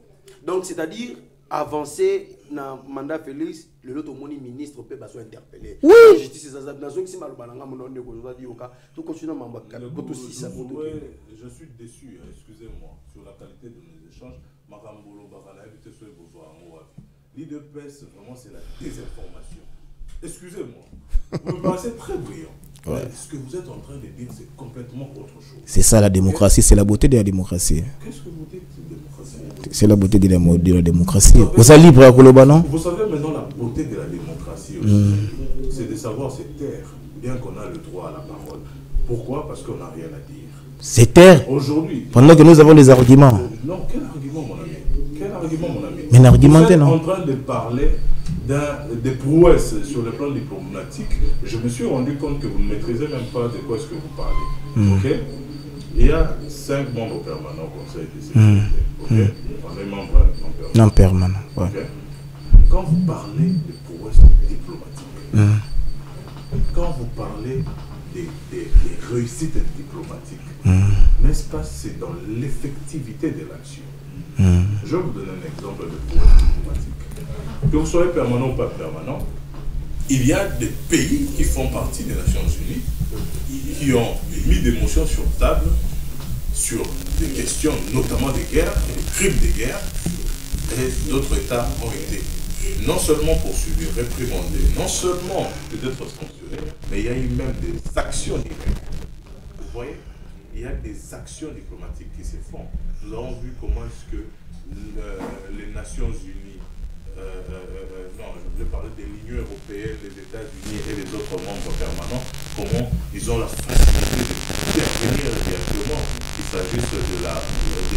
Donc c'est-à-dire avancer dans le mandat Félix, le lot au ministre peut être interpellé. Oui. La justice, c'est ça. Je suis déçu, excusez-moi, sur la qualité de nos échanges. L'IDPS, vraiment, c'est la désinformation. Excusez-moi, vous me paraissez très brillant. Ouais. Ce que vous êtes en train de dire, c'est complètement autre chose. C'est ça la démocratie, c'est la beauté de la démocratie. Qu'est-ce que vous dites de démocratie? C'est la beauté de la démocratie. Vous êtes libre à Koloba, non? Vous savez maintenant la beauté de la démocratie aussi, c'est de savoir se taire, bien qu'on a le droit à la parole. Pourquoi? Parce qu'on n'a rien à dire. C'est taire. Aujourd'hui. Pendant que nous avons les arguments. Non, quel argument, mon ami? Quel argument, mon ami? Mais n'argumentez, non? Vous êtes en train de parler des prouesses sur le plan diplomatique. Je me suis rendu compte que vous ne maîtrisez même pas de quoi est-ce que vous parlez. Ok? Il y a 5 membres permanents au Conseil de sécurité. Ok? On est membres non permanents. Ouais. Okay? Quand vous parlez de prouesses diplomatiques, quand vous parlez des réussites diplomatiques, n'est-ce pas, c'est dans l'effectivité de l'action. Je vais vous donner un exemple de prouesse diplomatique. Que vous soyez permanent ou pas permanent, il y a des pays qui font partie des Nations Unies qui ont mis des motions sur table sur des questions notamment de guerre, des crimes de guerre, et d'autres États ont été non seulement poursuivis, réprimandés, non seulement peut-être sanctionnés, mais il y a eu même des actions directes. Vous voyez, il y a des actions diplomatiques qui se font. Nous avons vu comment est-ce que les Nations Unies, non, je voulais parler de l'Union européenne, les États-Unis et les autres membres permanents, comment ils ont la facilité d'intervenir directement, qu'il s'agisse de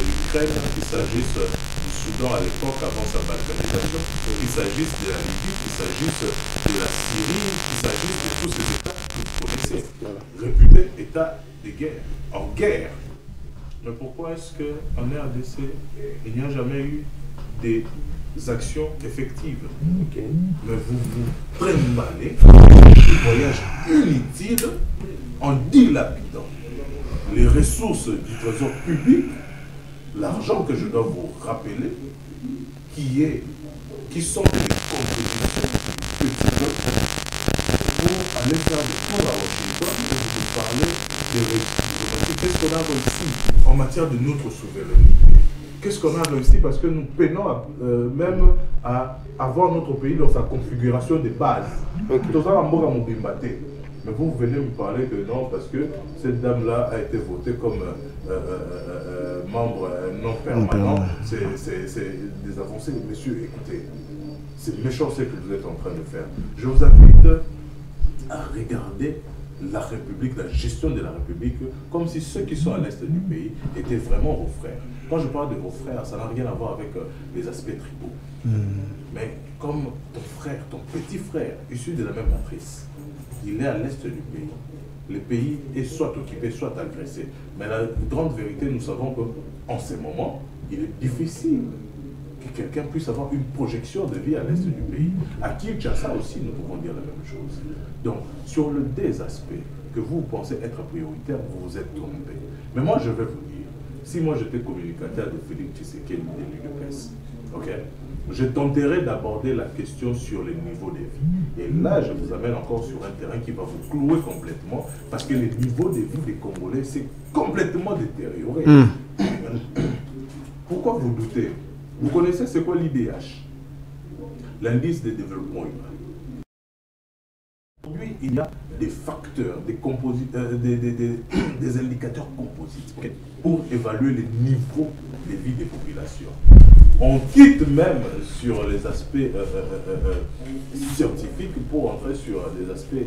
l'Ukraine, qu'il s'agisse du Soudan à l'époque avant sa balkanisation, qu'il s'agisse de la Libye, qu'il s'agisse de la Syrie, qu'il s'agisse de tous ces États que vous connaissez, réputés États de guerre, en guerre. Mais pourquoi est-ce qu'en RDC, il n'y a jamais eu des actions effectives? Okay. Mais vous prémalez des voyages inutiles en dilapidant les ressources du trésor public, l'argent que je dois vous rappeler, qui sont des contributions du petit peuple, pour aller faire des tours à Washington et vous parler des résultats. Qu'est-ce qu'on a réussi en matière de notre souveraineté? Qu'est-ce qu'on a réussi? Parce que nous peinons même à avoir notre pays dans sa configuration de base. Tout ça, mais vous venez me parler que non, parce que cette dame-là a été votée comme membre non permanent. C'est des avancées. Messieurs, écoutez, c'est méchant ce que vous êtes en train de faire. Je vous invite à regarder la République, la gestion de la République, comme si ceux qui sont à l'est du pays étaient vraiment vos frères. Quand je parle de vos frères, ça n'a rien à voir avec les aspects tribaux. Mais comme ton frère, ton petit frère, issu de la même matrice, il est à l'est du pays. Le pays est soit occupé, soit agressé. Mais la grande vérité, nous savons qu'en ce moment, il est difficile que quelqu'un puisse avoir une projection de vie à l'est du pays. À Kinshasa aussi, nous pouvons dire la même chose. Donc, sur le des aspects que vous pensez être prioritaires, vous vous êtes trompé. Mais moi, je vais vous dire, si moi j'étais communicateur de Félix Tshisekedi de l'UDPS, ok, je tenterai d'aborder la question sur les niveaux de vie. Et là, je vous amène encore sur un terrain qui va vous clouer complètement, parce que le niveau de vie des Congolais s'est complètement détérioré. Pourquoi vous doutez? Vous connaissez c'est quoi l'IDH? L'indice de développement humain. Aujourd'hui, il il y a des facteurs, des indicateurs composites pour évaluer le niveau de vie des populations. On quitte même sur les aspects scientifiques pour entrer sur des aspects,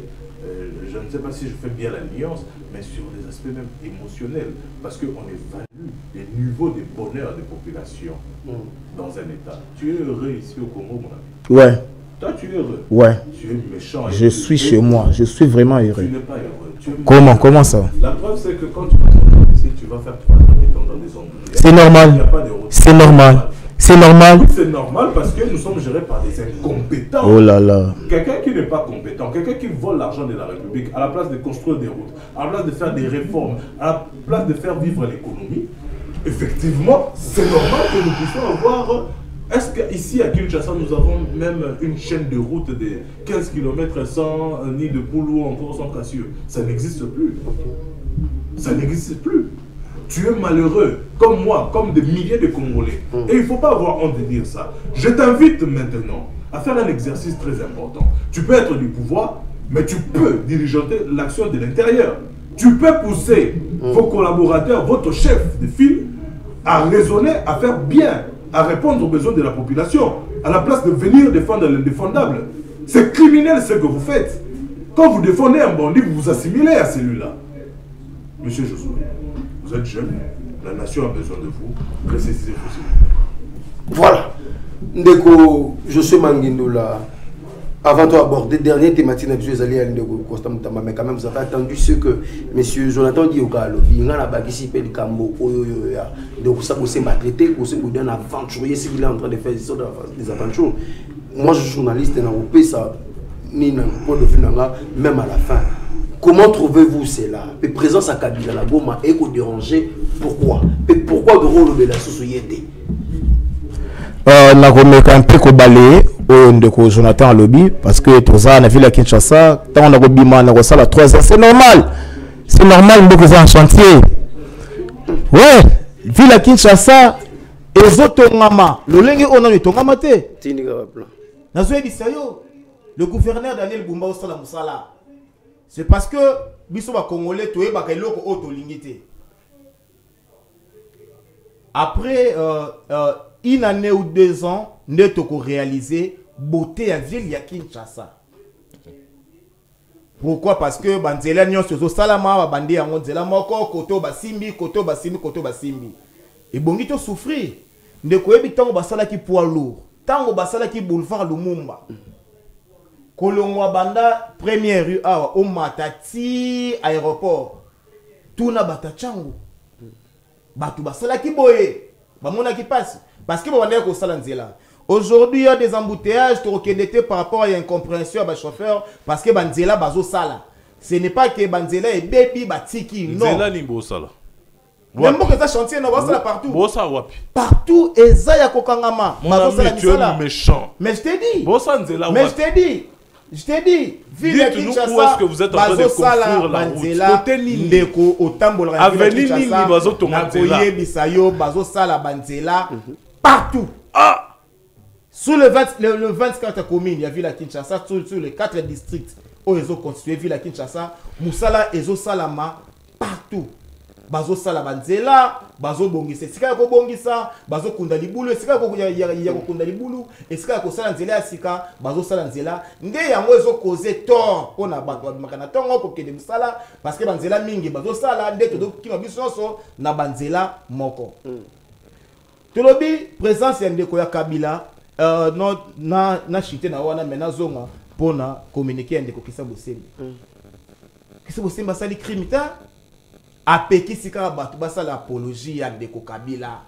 je ne sais pas si je fais bien la nuance, mais sur des aspects même émotionnels, parce qu'on évalue les niveaux de bonheur des populations dans un État. Tu es heureux ici au Congo, mon ami? Ouais. Toi, tu es heureux? Ouais. Tu es méchant. Je suis chez moi, je suis vraiment heureux. Tu n'es pas heureux. Comment ça? La preuve, c'est que quand tu vas ici, tu vas faire 3 ans dans des endroits. C'est normal. C'est normal. C'est normal. C'est normal parce que nous sommes gérés par des incompétents. Oh là là. Quelqu'un qui n'est pas compétent, quelqu'un qui vole l'argent de la République à la place de construire des routes, à la place de faire des réformes, à la place de faire vivre l'économie, effectivement, c'est normal que nous puissions avoir... Est-ce qu'ici à Kinshasa, nous avons même une chaîne de route de 15 km sans nid de poule ou encore sans cassieux? Ça n'existe plus. Ça n'existe plus. Tu es malheureux, comme moi, comme des milliers de Congolais. Et il ne faut pas avoir honte de dire ça. Je t'invite maintenant à faire un exercice très important. Tu peux être du pouvoir, mais tu peux diriger l'action de l'intérieur. Tu peux pousser vos collaborateurs, votre chef de file, à raisonner, à faire bien, à répondre aux besoins de la population, à la place de venir défendre l'indéfendable. C'est criminel ce que vous faites. Quand vous défendez un bandit, vous vous assimilez à celui-là. Monsieur Josué, vous êtes jeune, la nation a besoin de vous, précisez possible. Voilà. Ndeko, Josué Mangindoula, avant d'aborder dernière thématique, mais quand même vous avez attendu ce que M. Jonathan Diokalo, il a participé du Cambo, donc ça vous s'est maltraité, vous s'est un aventurier, ce qu'il est en train de faire des aventures. Moi je suis journaliste, et ça, même à la fin. Comment trouvez-vous cela? La présence à Kabila, la Goma, est dérangé. Pourquoi? Pourquoi le rôle de la société? Na komeka un peu ko balayer au ndeko Jonathan à lobby parce que toza na ville à Kinshasa tant on a bima na ko sala 3 heures, c'est normal ndeko za en chantier. Ouais, ville à Kinshasa ezotongama lolenge ona ni tongama te Tindika plan nazo ebisayo le gouverneur Daniel Bumba au sala musala. C'est parce que biso ba congolais toye ba keloko o to lingité. Après une année ou 2 ans, nous avons réalisé beauté à ville ya Kinshasa. Pourquoi? Parce que banzela nyon sozo salama bandi yango nzela moko koto basimbi. Et bongi to souffrir. Ndeko yebi tango basala ki poids lourd. Tango basala ki boulevard Lumumba. Kolongwa banda première rue awa o matati aéroport. Tuna batachango. Batu basala ki boye. Bamona ki passe. Parce que aujourd'hui, il y a des embouteillages par rapport à l'incompréhension à chauffeur parce que Banzela bazo sala. Ce n'est pas que Banzela est baby batiki, non. Banzela ni bosala. Même que ça chantier na basala partout. Bosa wapi. Partout et ça ya kokangama. Bazo sala tu es méchant. Mais je t'ai dit. Bosa Nzela wapi. Mais je t'ai dit. Dites-nous où est-ce que vous êtes en train de construire la route. Côté Nini. Avenue Nini bazo tomatela. Bisayo bazo sala Banzela partout. Ah! Sous le 24 communes, il y a Ville à Kinshasa, sur les 4 districts où ils ont constitué Ville à Kinshasa, Moussala et Salama partout. Bazo Salabanzela, Bazo Bongisa, Sika ko Bongisa, Bazo Kundalibulu, Sika ko Kundalibulu, et Sika ko Salanzela Sika, Bazo Salanzela, nde yango ezo causer tort pona bato makana tongo ko kende musala parce que Banzela mingi Bazo Sala nde to ki mabisoso na Banzela moko. Tolobi présence ya ndeko ya Kabila na chité na wana mena zonga pona communiquer ndeko Kisa Bosembi. Kisa Bosembi basali crimita apeki sika batu basala apologie ya ndeko Kabila.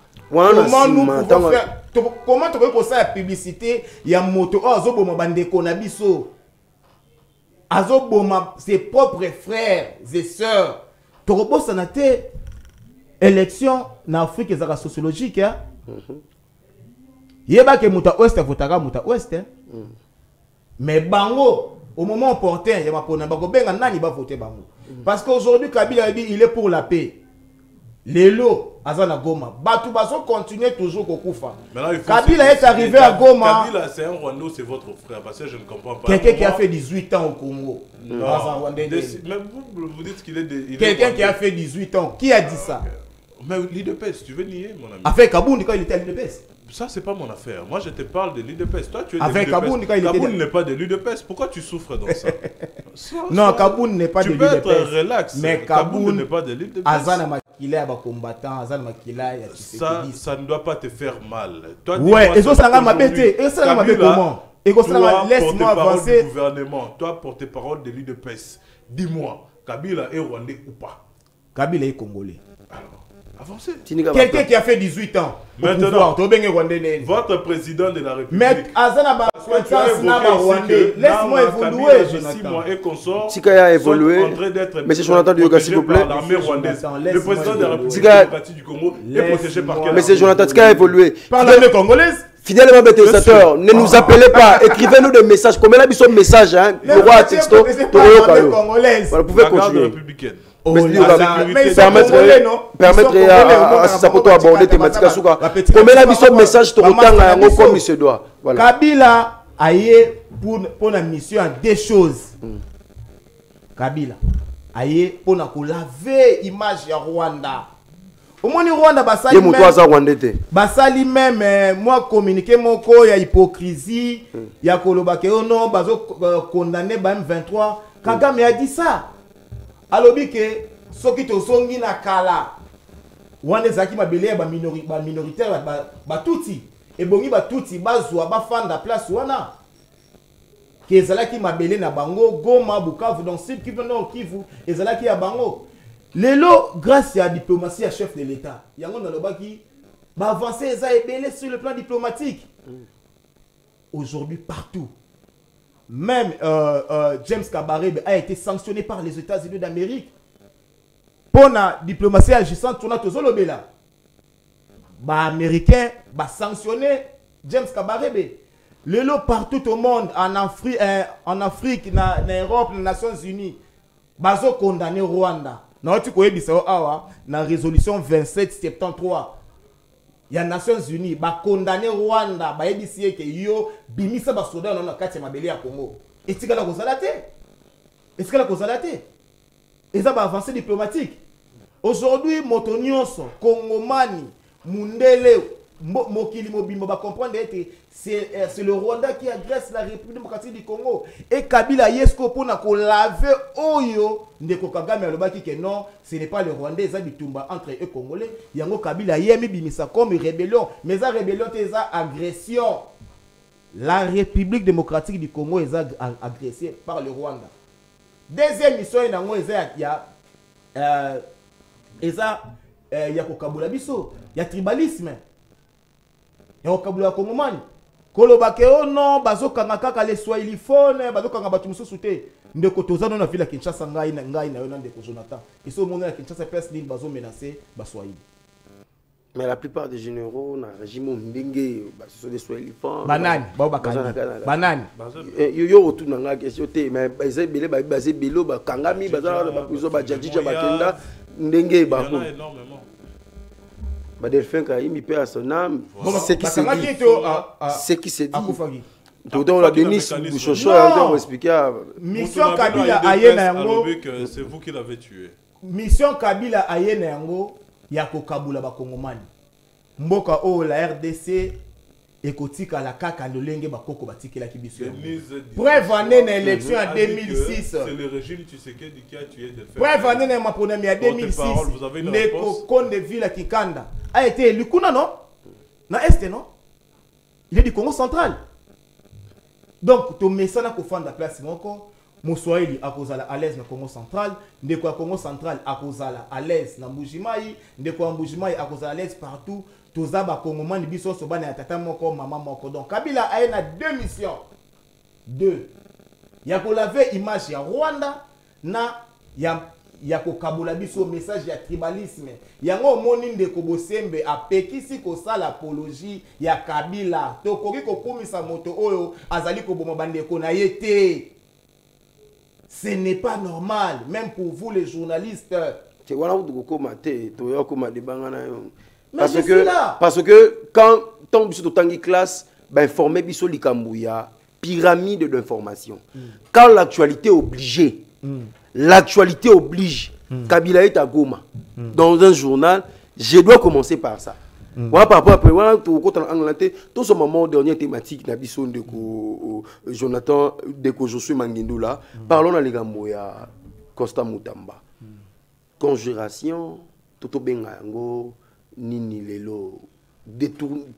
Comment tu peux faire la publicité ya moto azoboma bandeko na biso. Azoboma ses propres frères et sœurs. Torobo sanate élection na Afrique ezaka sociologique hein. Yeba ke muta ouest votaka muta ouest mais bango au moment opportun ya mapona bako benga nani ba voter bango parce qu'aujourd'hui Kabila il est pour la paix Lelo, Azana Goma. Batu Baso continue toujours Kokufa. Kabila est arrivé à Goma. Kabila, c'est un Rwandais, c'est votre frère. Parce que je ne comprends pas. Quelqu'un qui a fait 18 ans au Congo. Non. Mais vous dites qu'il est. Quelqu'un qui a fait 18 ans. Qui a dit ça? Mais l'IDPS, tu veux nier, mon ami? Avec Kaboun, quand il était à l'IDPS. Ça, c'est pas mon affaire. Moi, je te parle de l'UDPS. Toi, tu es avec de Kaboun, quand il était... Kaboun n'est pas de l'UDPS. Pourquoi tu souffres dans ça? Non, Kaboun n'est pas de l'UDPS. Tu peux être relax. Mais Kaboun n'est pas de l'UDPS. Azana Makila, il y a combattant. Azana Makila, ça ne doit pas te faire mal. Toi, ouais, et ça va m'appêter. Et ça va m'appeler comment? Et ça laisse-moi avancer. Gouvernement, toi, pour tes paroles de l'UDPS, dis-moi, Kabila est rwandais ou pas? Kabila est congolais. Alors, avancez. Quelqu'un qui a fait 18 ans. Maintenant, votre président de la République. Mais Azana laisse-moi évoluer, Jonathan. Et consort. Tika a évolué. Monsieur Jonathan Dioga, s'il vous plaît. L'armée rwandaise. Le président de la République démocratique du Congo est protégé par quel? Monsieur Jonathan, Tika a évolué. Par l'armée congolaise. Fidèlement téléspectateurs, ne nous appelez pas, écrivez-nous des messages. Combien là, ils message, hein? Le roi texto, vous pouvez continuer. Permettre à Sapoto aborder thématique à Souka. Combien là, ils message, comme il se doit. Kabila a eu pour la mission des choses. Kabila a eu pour laver l'image de Rwanda. Au moins, Rwanda, basali même, moi, communiquer mon co, il y a hypocrisie, il y a kolobake, oh non, bazo condamné, M23. Kagame a dit ça. Alors, que ce qui te sont na kala, Rwanda zaki ma belé, ba minoritaire, ba touti, et bongi ba touti, ba zoa, ba fan da place wana. Kezalaki ma belé na bango, Goma, Bukavu, dans Sud Kivu, non Kivu, ezalaki ya bango. Lelo, grâce à la diplomatie à chef de l'État, il y a un qui va avancer sur le plan diplomatique. Aujourd'hui, partout. Même James Kabarebe a été sanctionné par les États-Unis d'Amérique. Pour la diplomatie agissante, on a tous les Américains va sanctionner James Kabarebe. Lelo, partout au monde, en Afrique, en Europe, les Nations Unies, va condamner Rwanda. Na résolution 2773, il y a les Nations Unies ba condamner Rwanda ba yebisi ke yo bimisa ba soda na kati ya mabele ya Congo. Etikala kozalate. Etikala kozalate. Eza ba avancée diplomatique. Aujourd'hui motonyoso Congomani mundele mokili mobimbo ba comprendre que c'est le Rwanda qui agresse la République démocratique du Congo et Kabila yesko pona ko laver oyo ndeko Kagame alobaki que non, ce n'est pas le Rwandais, ça bitumba entre eux Congolais. Yango Kabila yemi bimisa comme rébellion, mais ça rébellion c'est ça agression. La République démocratique du Congo est agressée par le Rwanda. Deuxième mission nango il y a kokabula biso, il y a tribalisme. Il y a okabula Kongomani. Kolobake oh non, bazokanga kaka les swahiliphone, bazokanga batu mususu te. Ndeko tozana na villa Kinshasa ngai na yona ndeko Jonathan. Et ce monde na Kinshasa place ligne bazo menacer baswahili. Mais la plupart des généraux na régime mbenge ce sont des swahiliphones. Banani, ba bakani. Banani. Yo otu na nga question te mais bazé belé bazé belo ba kangami bazala ba kuzo ba jadija ba kenda ndenge ba ko. Énormément. Delphin Kaïm, il perd à son âme. C'est qui s'est dit. C'est qui s'est dit. Tout on la Denis Bouchocho a expliqué. Mission Kabila Ayena Yango. C'est vous qui l'avez tué. Mission Kabila Ayena Yango. Yako Kabula Bakongomani. Mboka o la RDC. Ekotika la kaka lolenge bakoko batiki la kibiso. Preuve en élection en 2006. C'est le régime Tshisekedi qui a tué Delphin. Preuve en ma première en 2006. Neko Konde Villa Kikanda a été élu kuna non? Na Est non? Il est du Congo central. Donc to mesana ko fanda place moko Moswahili akozala à l'aise na Congo central, ndeko Congo central akozala à l'aise na Mbujimai, ndeko Mbujimai akozala à l'aise partout. Tozaba Kongomani biso sobana tata moko maman moko. Donc Kabila a na deux missions. Deux. Ya ko laver image ya Rwanda na ya ko kabula biso message ya tribalisme. Yango moni ndeko Bosembe apekisi ko sala apologie ya Kabila. Tokoki ko kumisa moto oyo azali ko boma bandeko na yete. Ce n'est pas normal même pour vous les journalistes. C'est voilà où tu maté, tu as comme des bangana. Parce que quand ton biso tangi classe, ben informer biso likambouya, pyramide d'information. Quand l'actualité oblige, Kabila est à Goma dans un journal, je dois commencer par ça. Voilà, par rapport à tout ce moment dernière thématique Nabiso Ndeko Jonathan Deko Josué Mangindoula, parlons dans les Gamboya Costa Mutamba. Conjuration, Toto Bengango, Nini Lelo,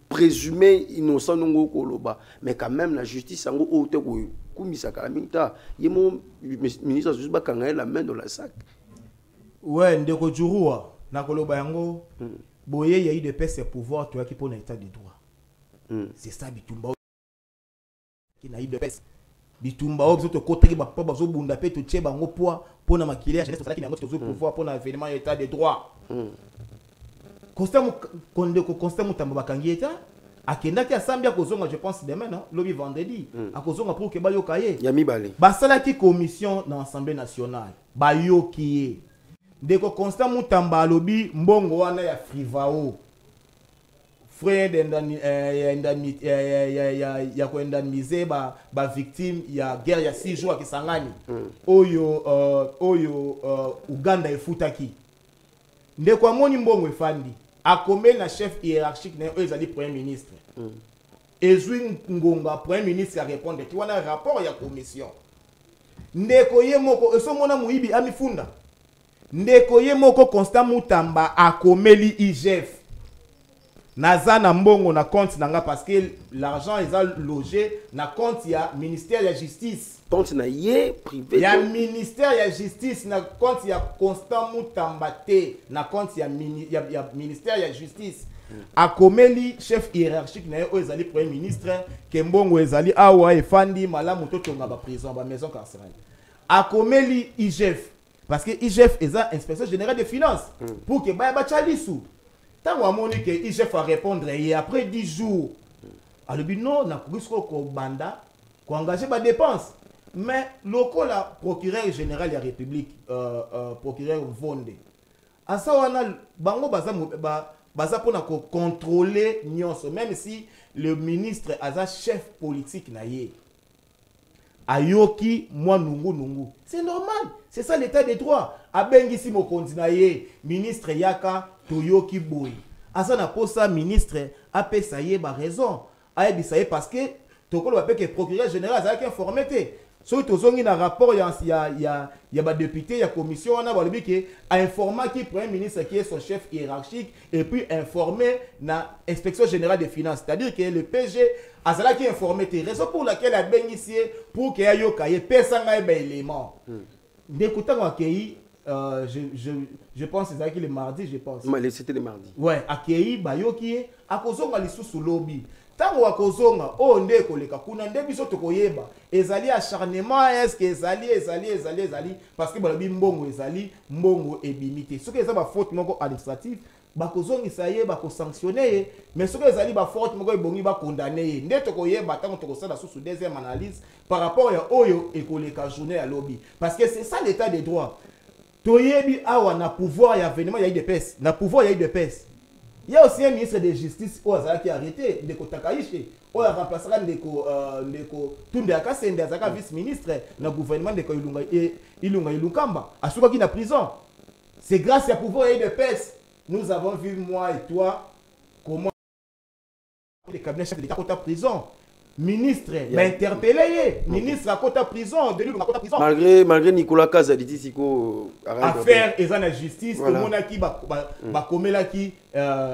présumé innocent Nongo Koloba, mais quand même la justice en gros Kumisa Kalamita, Yemo ministre juste Bakanga la main dans la sac. Ouais, Ndeko Jurua, Nakoloba Yango. Boye, il y a eu des pèses et pouvoirs, toi qui pour l'état de droit. C'est ça, Bitumba. Qui n'a eu de pèses. Bitumba, vous êtes côté, papa, vous êtes bundapé, tu tiens, bango poids, pour la maquiller, c'est ça qui n'a pas de pouvoir pour l'événement état de droit. Constant Mutamba Kangieta, à Kendaki à Sambia, je pense demain, non, le vendredi, à Kozonga pour que Bayo Kaye. Yami Balé. Basala qui commission dans l'Assemblée nationale. Bayo qui est. Deko Constant Mutamba lobi mbongo wana ya Frivao frère ya kuendamize ba victime ya guerre ya 6 jours Kisangani oyo Uganda efutaki ndeko amoni mbongo efandi akombe na chef hiérarchique na ezali premier ministre ezwi ngonga premier ministre a répondre ki wana rapport ya commission ndeko yemoko esomona muibi amifunda Ndeko Yemoko Constant Mutamba akomeli IGF. Naza na mbongo na compte nanga parce que l'argent est logé na compte ya ministère ya justice. Compte na yé privé. Ya ministère ya justice na compte ya Constant Mutamba te na compte ya ministère ya justice. Akomeli chef hiérarchique na yo ezali premier ministre ke mbongo ezali awa efandi malamu totonga ba prison ba maison carcérale. Akomeli IGF. Parce que IGF est l'inspection générale des finances. Pour que Baya Bachalisou. Tant que IGF va répondre, et après 10 jours, alors non, on a banda, qu'on engage des dépenses. Mais le procureur général de la République, procureur Vonde, à ça, on a bango baza pour contrôler Nyonso, même si le ministre a chef politique naïe. Ayoki, moi, nungu. C'est normal. C'est ça l'état des droits. Abengisi Mokondi naye, ministre Yaka, Toyoki Boy. Asana posa ministre, apé ça y est, raison. Ayebi ça y est parce que, Tokolo va que le procureur général a informé. So tozongi na rapport il y a député, il y a commission, on a validé que informer qui premier ministre qui est son chef hiérarchique et puis informer na inspection générale des finances, c'est-à-dire que le PG a cela qui informé raison pour laquelle a bien ici pour qu'il y ait yokaye pesanga ba élément. D'écoutant accueilli je pense c'est ça qui le mardi je pense. C'était le mardi. Ouais, accueilli ba yoki a kozonga lisusu lobby. Tango wakozonga o nde koleka kuna nde biso tokoyeba ezali acharnement est-ce que ezali parce que balobi mbongo ezali mbongo ebimité soki eza ba faute moko administrative bakozongi ça yé bako sanctionner mais soki ezali ba faute moko ebongi ba condamner nde tokoyeba tango tokosala sous deuxième analyse par rapport ya oyo ekoleka journée à lobby parce que c'est ça l'état des droits toyebi awa na pouvoir ya événement ya IDPS na pouvoir ya IDPS. Il y a aussi un ministre de justice qui a arrêté Ndeko Takaïche, qui a remplacé Ndeko Tunde Akasende, vice-ministre dans le gouvernement de Ilunga Ilunkamba, à ce qui est en prison. C'est grâce à pouvoir et de pèse. Nous avons vu, moi et toi, comment les cabinets chefs de l'État sont en prison. Ministre, interpellé, ministre à côté prison, de l'Ilunga à côté prison. Malgré Nicolas Kazaditi, Siko. Affaire et la justice, comme on a qui va qui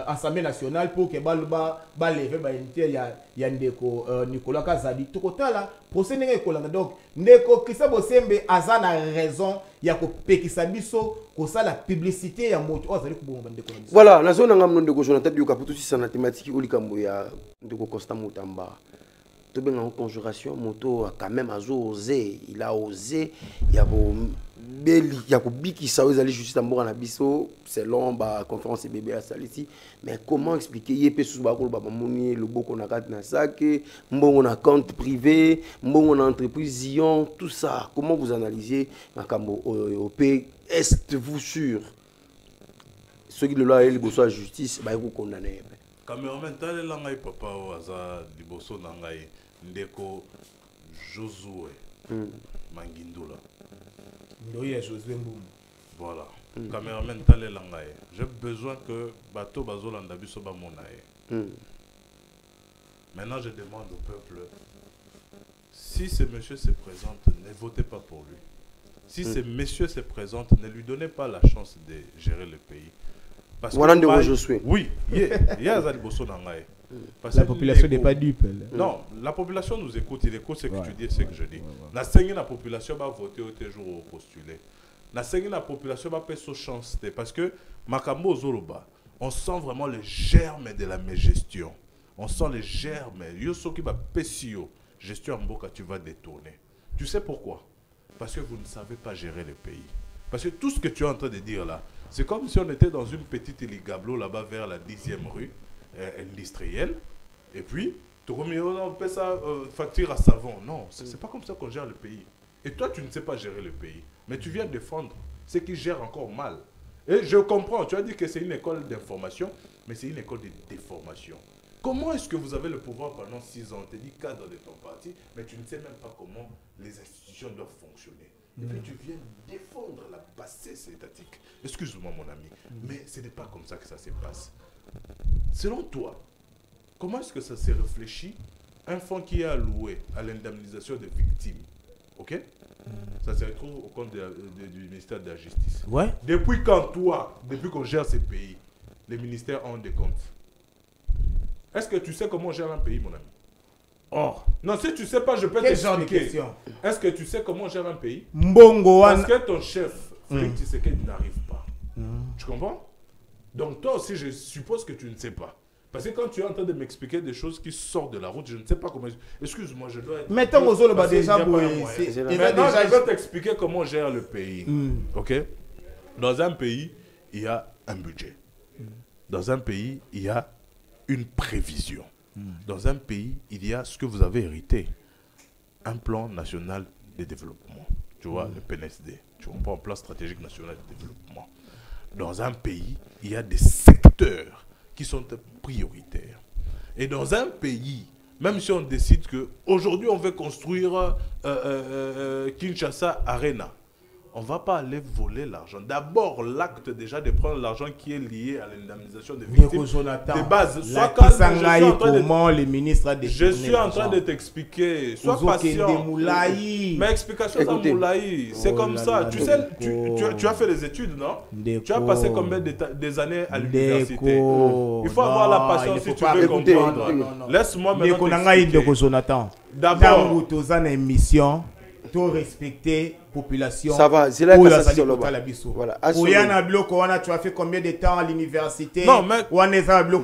Assemblée nationale pour que ba lever ba unité ya ndeko Nicolas Kazadi tout côté là procès n'est que donc ndeko Kisa Bosembe azana raison ya ko pekisa biso ko ça la publicité ya moto azali ko bomba ndeko. Voilà, la zone ngam ndeko Jonathan Dioka pour tout ça na thématique olikambo ya ndeko Constant Mutamba. Tout bien en conjuration, moto a quand même osé, il a osé, il y a Biki ça vous allez juste en na biso selon la conférence bébé à Salisi mais comment expliquer yepé sous bakolo ba moni le boko na kat na saké mbongo na compte privé mbongo na entreprise Zion tout ça comment vous analysez makambo OP est-vous sûr ceux qui le loi il bosso justice ba ko condamner. Cameraman tale la ngai papa o aza liboso na ngai ndeko Josué Mangindula. Ndoya Josué Mbumbu. Voilà. Cameraman tale la ngai. J'ai besoin que bateau bazolanda biso ba monae. Maintenant je demande au peuple, si ce monsieur se présente, ne votez pas pour lui. Si ce monsieur se présente, ne lui donnez pas la chance de gérer le pays. Parce que oui, la population n'est pas dupe. Non, la population nous écoute, il écoute ce que tu dis, ce que je dis. La population va voter au jour au postuler. La population va payer sa chance parce que Makambo Zoroba, on sent vraiment les germes de la mégestion. On sent les germes. Yoso qui va pesio, gestion en boca, tu vas détourner. Tu sais pourquoi? Parce que vous ne savez pas gérer le pays. Parce que tout ce que tu es en train de dire là, c'est comme si on était dans une petite ligablo là-bas vers la 10e rue industrielle. Et puis, on paie ça facture à savon. Non, c'est pas comme ça qu'on gère le pays. Et toi, tu ne sais pas gérer le pays. Mais tu viens défendre ceux qui gèrent encore mal. Et je comprends, tu as dit que c'est une école d'information, mais c'est une école de déformation. Comment est-ce que vous avez le pouvoir pendant 6 ans? On te dit cadre de ton parti, mais tu ne sais même pas comment les institutions doivent fonctionner. Et puis tu viens défendre la bassesse étatique. Excuse-moi mon ami, mais ce n'est pas comme ça que ça se passe. Selon toi, comment est-ce que ça s'est réfléchi un fonds qui est alloué à l'indemnisation des victimes? Ok? Ça se retrouve au compte du ministère de la Justice. Ouais. Depuis quand toi, depuis qu'on gère ces pays, les ministères ont des comptes? Est-ce que tu sais comment on gère un pays, mon ami? Oh. Non, si tu ne sais pas, je peux t'expliquer. Est-ce que tu sais comment on gère un pays? Parce que ton chef, Félix Tshisekedi, n'arrive pas. Tu comprends? Donc toi aussi, je suppose que tu ne sais pas. Parce que quand tu es en train de m'expliquer des choses qui sortent de la route, je ne sais pas comment... Excuse-moi, je dois être... Mettons aux autres déjà... Maintenant, je vais t'expliquer comment on gère le pays. Ok? Dans un pays, il y a un budget. Dans un pays, il y a une prévision. Dans un pays, il y a ce que vous avez hérité. Un plan national de développement. Tu vois, le PNSD. Tu comprends, un plan stratégique national de développement. Dans un pays, il y a des secteurs qui sont prioritaires. Et dans un pays, même si on décide qu'aujourd'hui on veut construire Kinshasa Arena, on ne va pas aller voler l'argent. D'abord, l'acte déjà de prendre l'argent qui est lié à l'indemnisation des victimes de base. Sois calme, comment les ministres a je suis en train de t'expliquer. Sois patient. Mais explication ça, Moulaï. C'est comme ça. Tu sais, tu as fait les études, non? Tu as passé combien des années à l'université? Il faut avoir la patience si tu veux comprendre. Laisse-moi maintenant. D'abord, tu as une émission. Tout respecter population. Ça va, c'est là que ça se voilà. Tu as fait combien de temps à l'université? Non, mais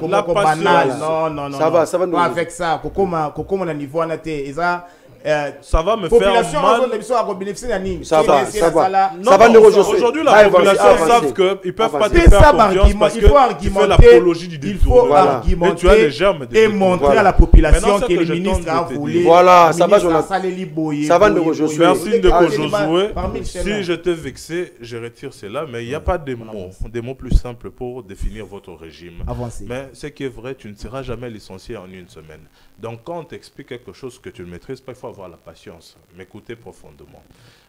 la patience. Non. Ça va nous avec ça. Comment on a niveau ça va me faire mal. Ça va nous rejoindre. Aujourd'hui, la population savent qu'ils ne peuvent pas te faire confiance parce que tu fais l'apologie du détournement. Il faut argumenter et montrer à la population que le ministre a voulu. Voilà, ça va, Jonathan. Ça va nous rejoindre. Merci de Josué. Si je t'ai vexé, je retire cela. Mais il n'y a pas de mots plus simples pour définir votre régime. Mais ce qui est vrai, tu ne seras jamais licencié en une semaine. Donc quand on t'explique quelque chose que tu ne maîtrises pas, il faut avoir la patience, m'écouter profondément.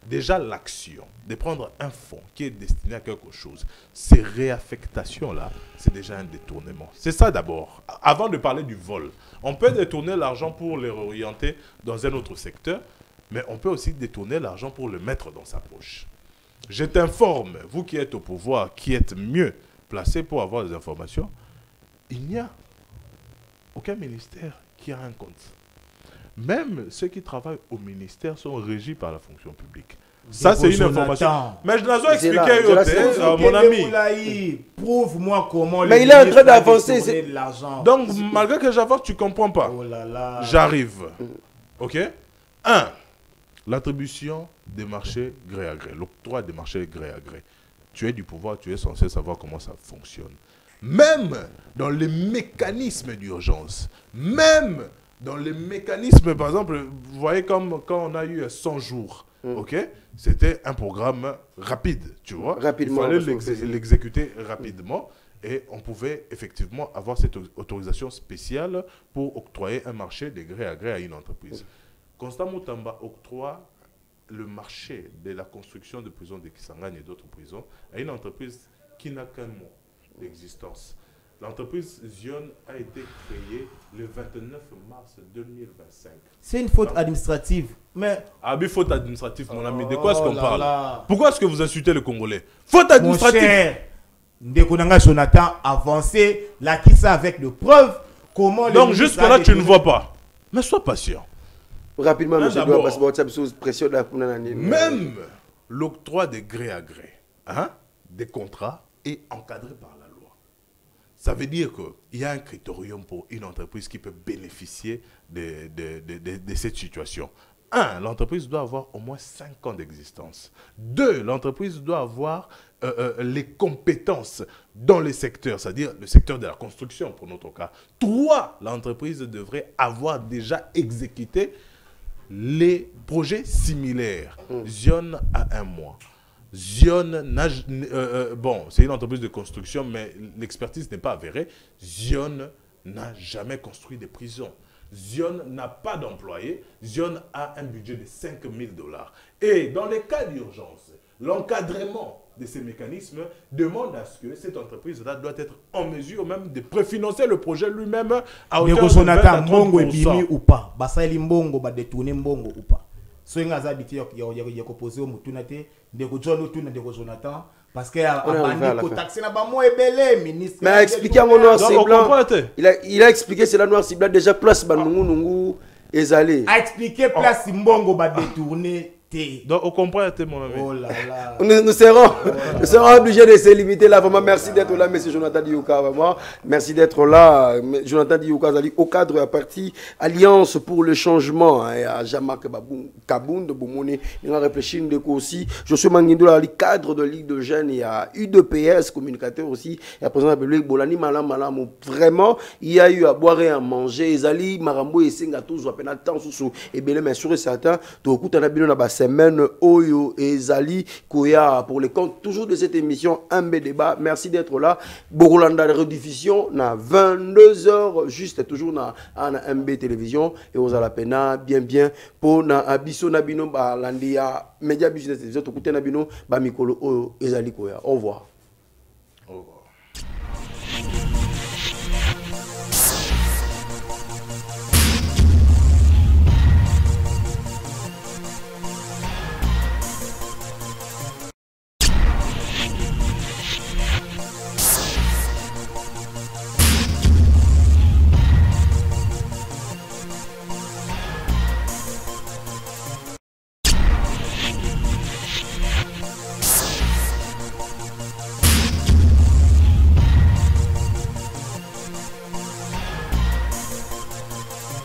Déjà l'action, de prendre un fonds qui est destiné à quelque chose, ces réaffectations-là, c'est déjà un détournement. C'est ça d'abord. Avant de parler du vol, on peut détourner l'argent pour le réorienter dans un autre secteur, mais on peut aussi détourner l'argent pour le mettre dans sa poche. Je t'informe, vous qui êtes au pouvoir, qui êtes mieux placé pour avoir des informations, il n'y a aucun ministère qui a un compte. Même ceux qui travaillent au ministère sont régis par la fonction publique. Ça, c'est une information. Mais je l'ai expliqué, mon ami. Prouve-moi comment. Mais il est en train d'avancer. Donc, malgré que j'avance, tu ne comprends pas. Oh là là. J'arrive. OK? 1. L'attribution des marchés gré à gré. L'octroi des marchés gré à gré. Tu es du pouvoir, tu es censé savoir comment ça fonctionne. Même dans les mécanismes d'urgence, même dans les mécanismes, par exemple, vous voyez comme quand on a eu 100 jours, ok, c'était un programme rapide, tu vois. Rapidement. Il fallait l'exécuter rapidement. Et on pouvait effectivement avoir cette autorisation spéciale pour octroyer un marché de gré à gré à une entreprise. Constant Moutamba octroie le marché de la construction de prisons de Kisangani et d'autres prisons à une entreprise qui n'a qu'un mois d'existence. L'entreprise Zion a été créée le 29 mars 2025. C'est une faute administrative. Mais... Ah, mais faute administrative, mon ami. De quoi est-ce qu'on là parle? là. Pourquoi est-ce que vous insultez les Congolais? Faute administrative. Mon cher, Ndekonanga Jonathan avancé, la qui ça avec de preuves. Comment Donc jusque-là, tu ne vois pas. Mais sois patient. Rapidement, Là, monsieur d'abord, Doua, parce que sous pression de la même l'octroi de gré à gré, hein, des contrats est encadré par la loi. Ça veut dire qu'il y a un critérium pour une entreprise qui peut bénéficier de cette situation. 1, l'entreprise doit avoir au moins 5 ans d'existence. 2, l'entreprise doit avoir les compétences dans le secteur, c'est-à-dire le secteur de la construction pour notre cas. 3, l'entreprise devrait avoir déjà exécuté les projets similaires. Zion a 1 mois. Zion n'a... bon, c'est une entreprise de construction, mais l'expertise n'est pas avérée. Zion n'a jamais construit des prisons. Zion n'a pas d'employés. Zion a un budget de $5 000. Et dans les cas d'urgence, l'encadrement de ces mécanismes demande à ce que cette entreprise-là doit être en mesure même de préfinancer le projet lui-même à hauteur de 20 à 30%. ou pas. Basaili mbongo ba détourner mbongo ou pas. So nga za biti ya koposer mutuna te ndeko John otuna ndeko Jonathan parce que abandi ko taxer na ba mo ebele ministre. Mais expliquez mon noir c'est blanc. Il a expliqué c'est la noir c'est blanc déjà place banungu nungu ezali. A expliqué place mbongo ba détourner. Donc, on comprend, mon ami. Oh là là. Nous serons obligés de se limiter là. Vraiment, merci d'être là, monsieur Jonathan Diyouka. Vraiment, merci d'être là. Jonathan Diyouka, au cadre de la partie Alliance pour le changement. À Jean-Marc Kaboun de Boumouni. Il a réfléchi aussi. Je suis Manguindo, le cadre de Ligue de Jeunes. Il y a UDPS, communicateur aussi. Il y a président de la République, Bolani Malam. Vraiment, il y a eu à boire et à manger. Ezali, Marambo et Sengato, à peine temps sous et bien, mais sûr et certain, tout coup, on a bien là semaine Oyo et Zali Koya pour les comptes toujours de cette émission MB Débat. Merci d'être là. Borolanda de rediffusion na 22h juste toujours na MB télévision et aux la pena bien pour na abiso na bino ba landia média business les autres côté na bino ba mikolo Oyo et Zali Koya. Au revoir. Au revoir.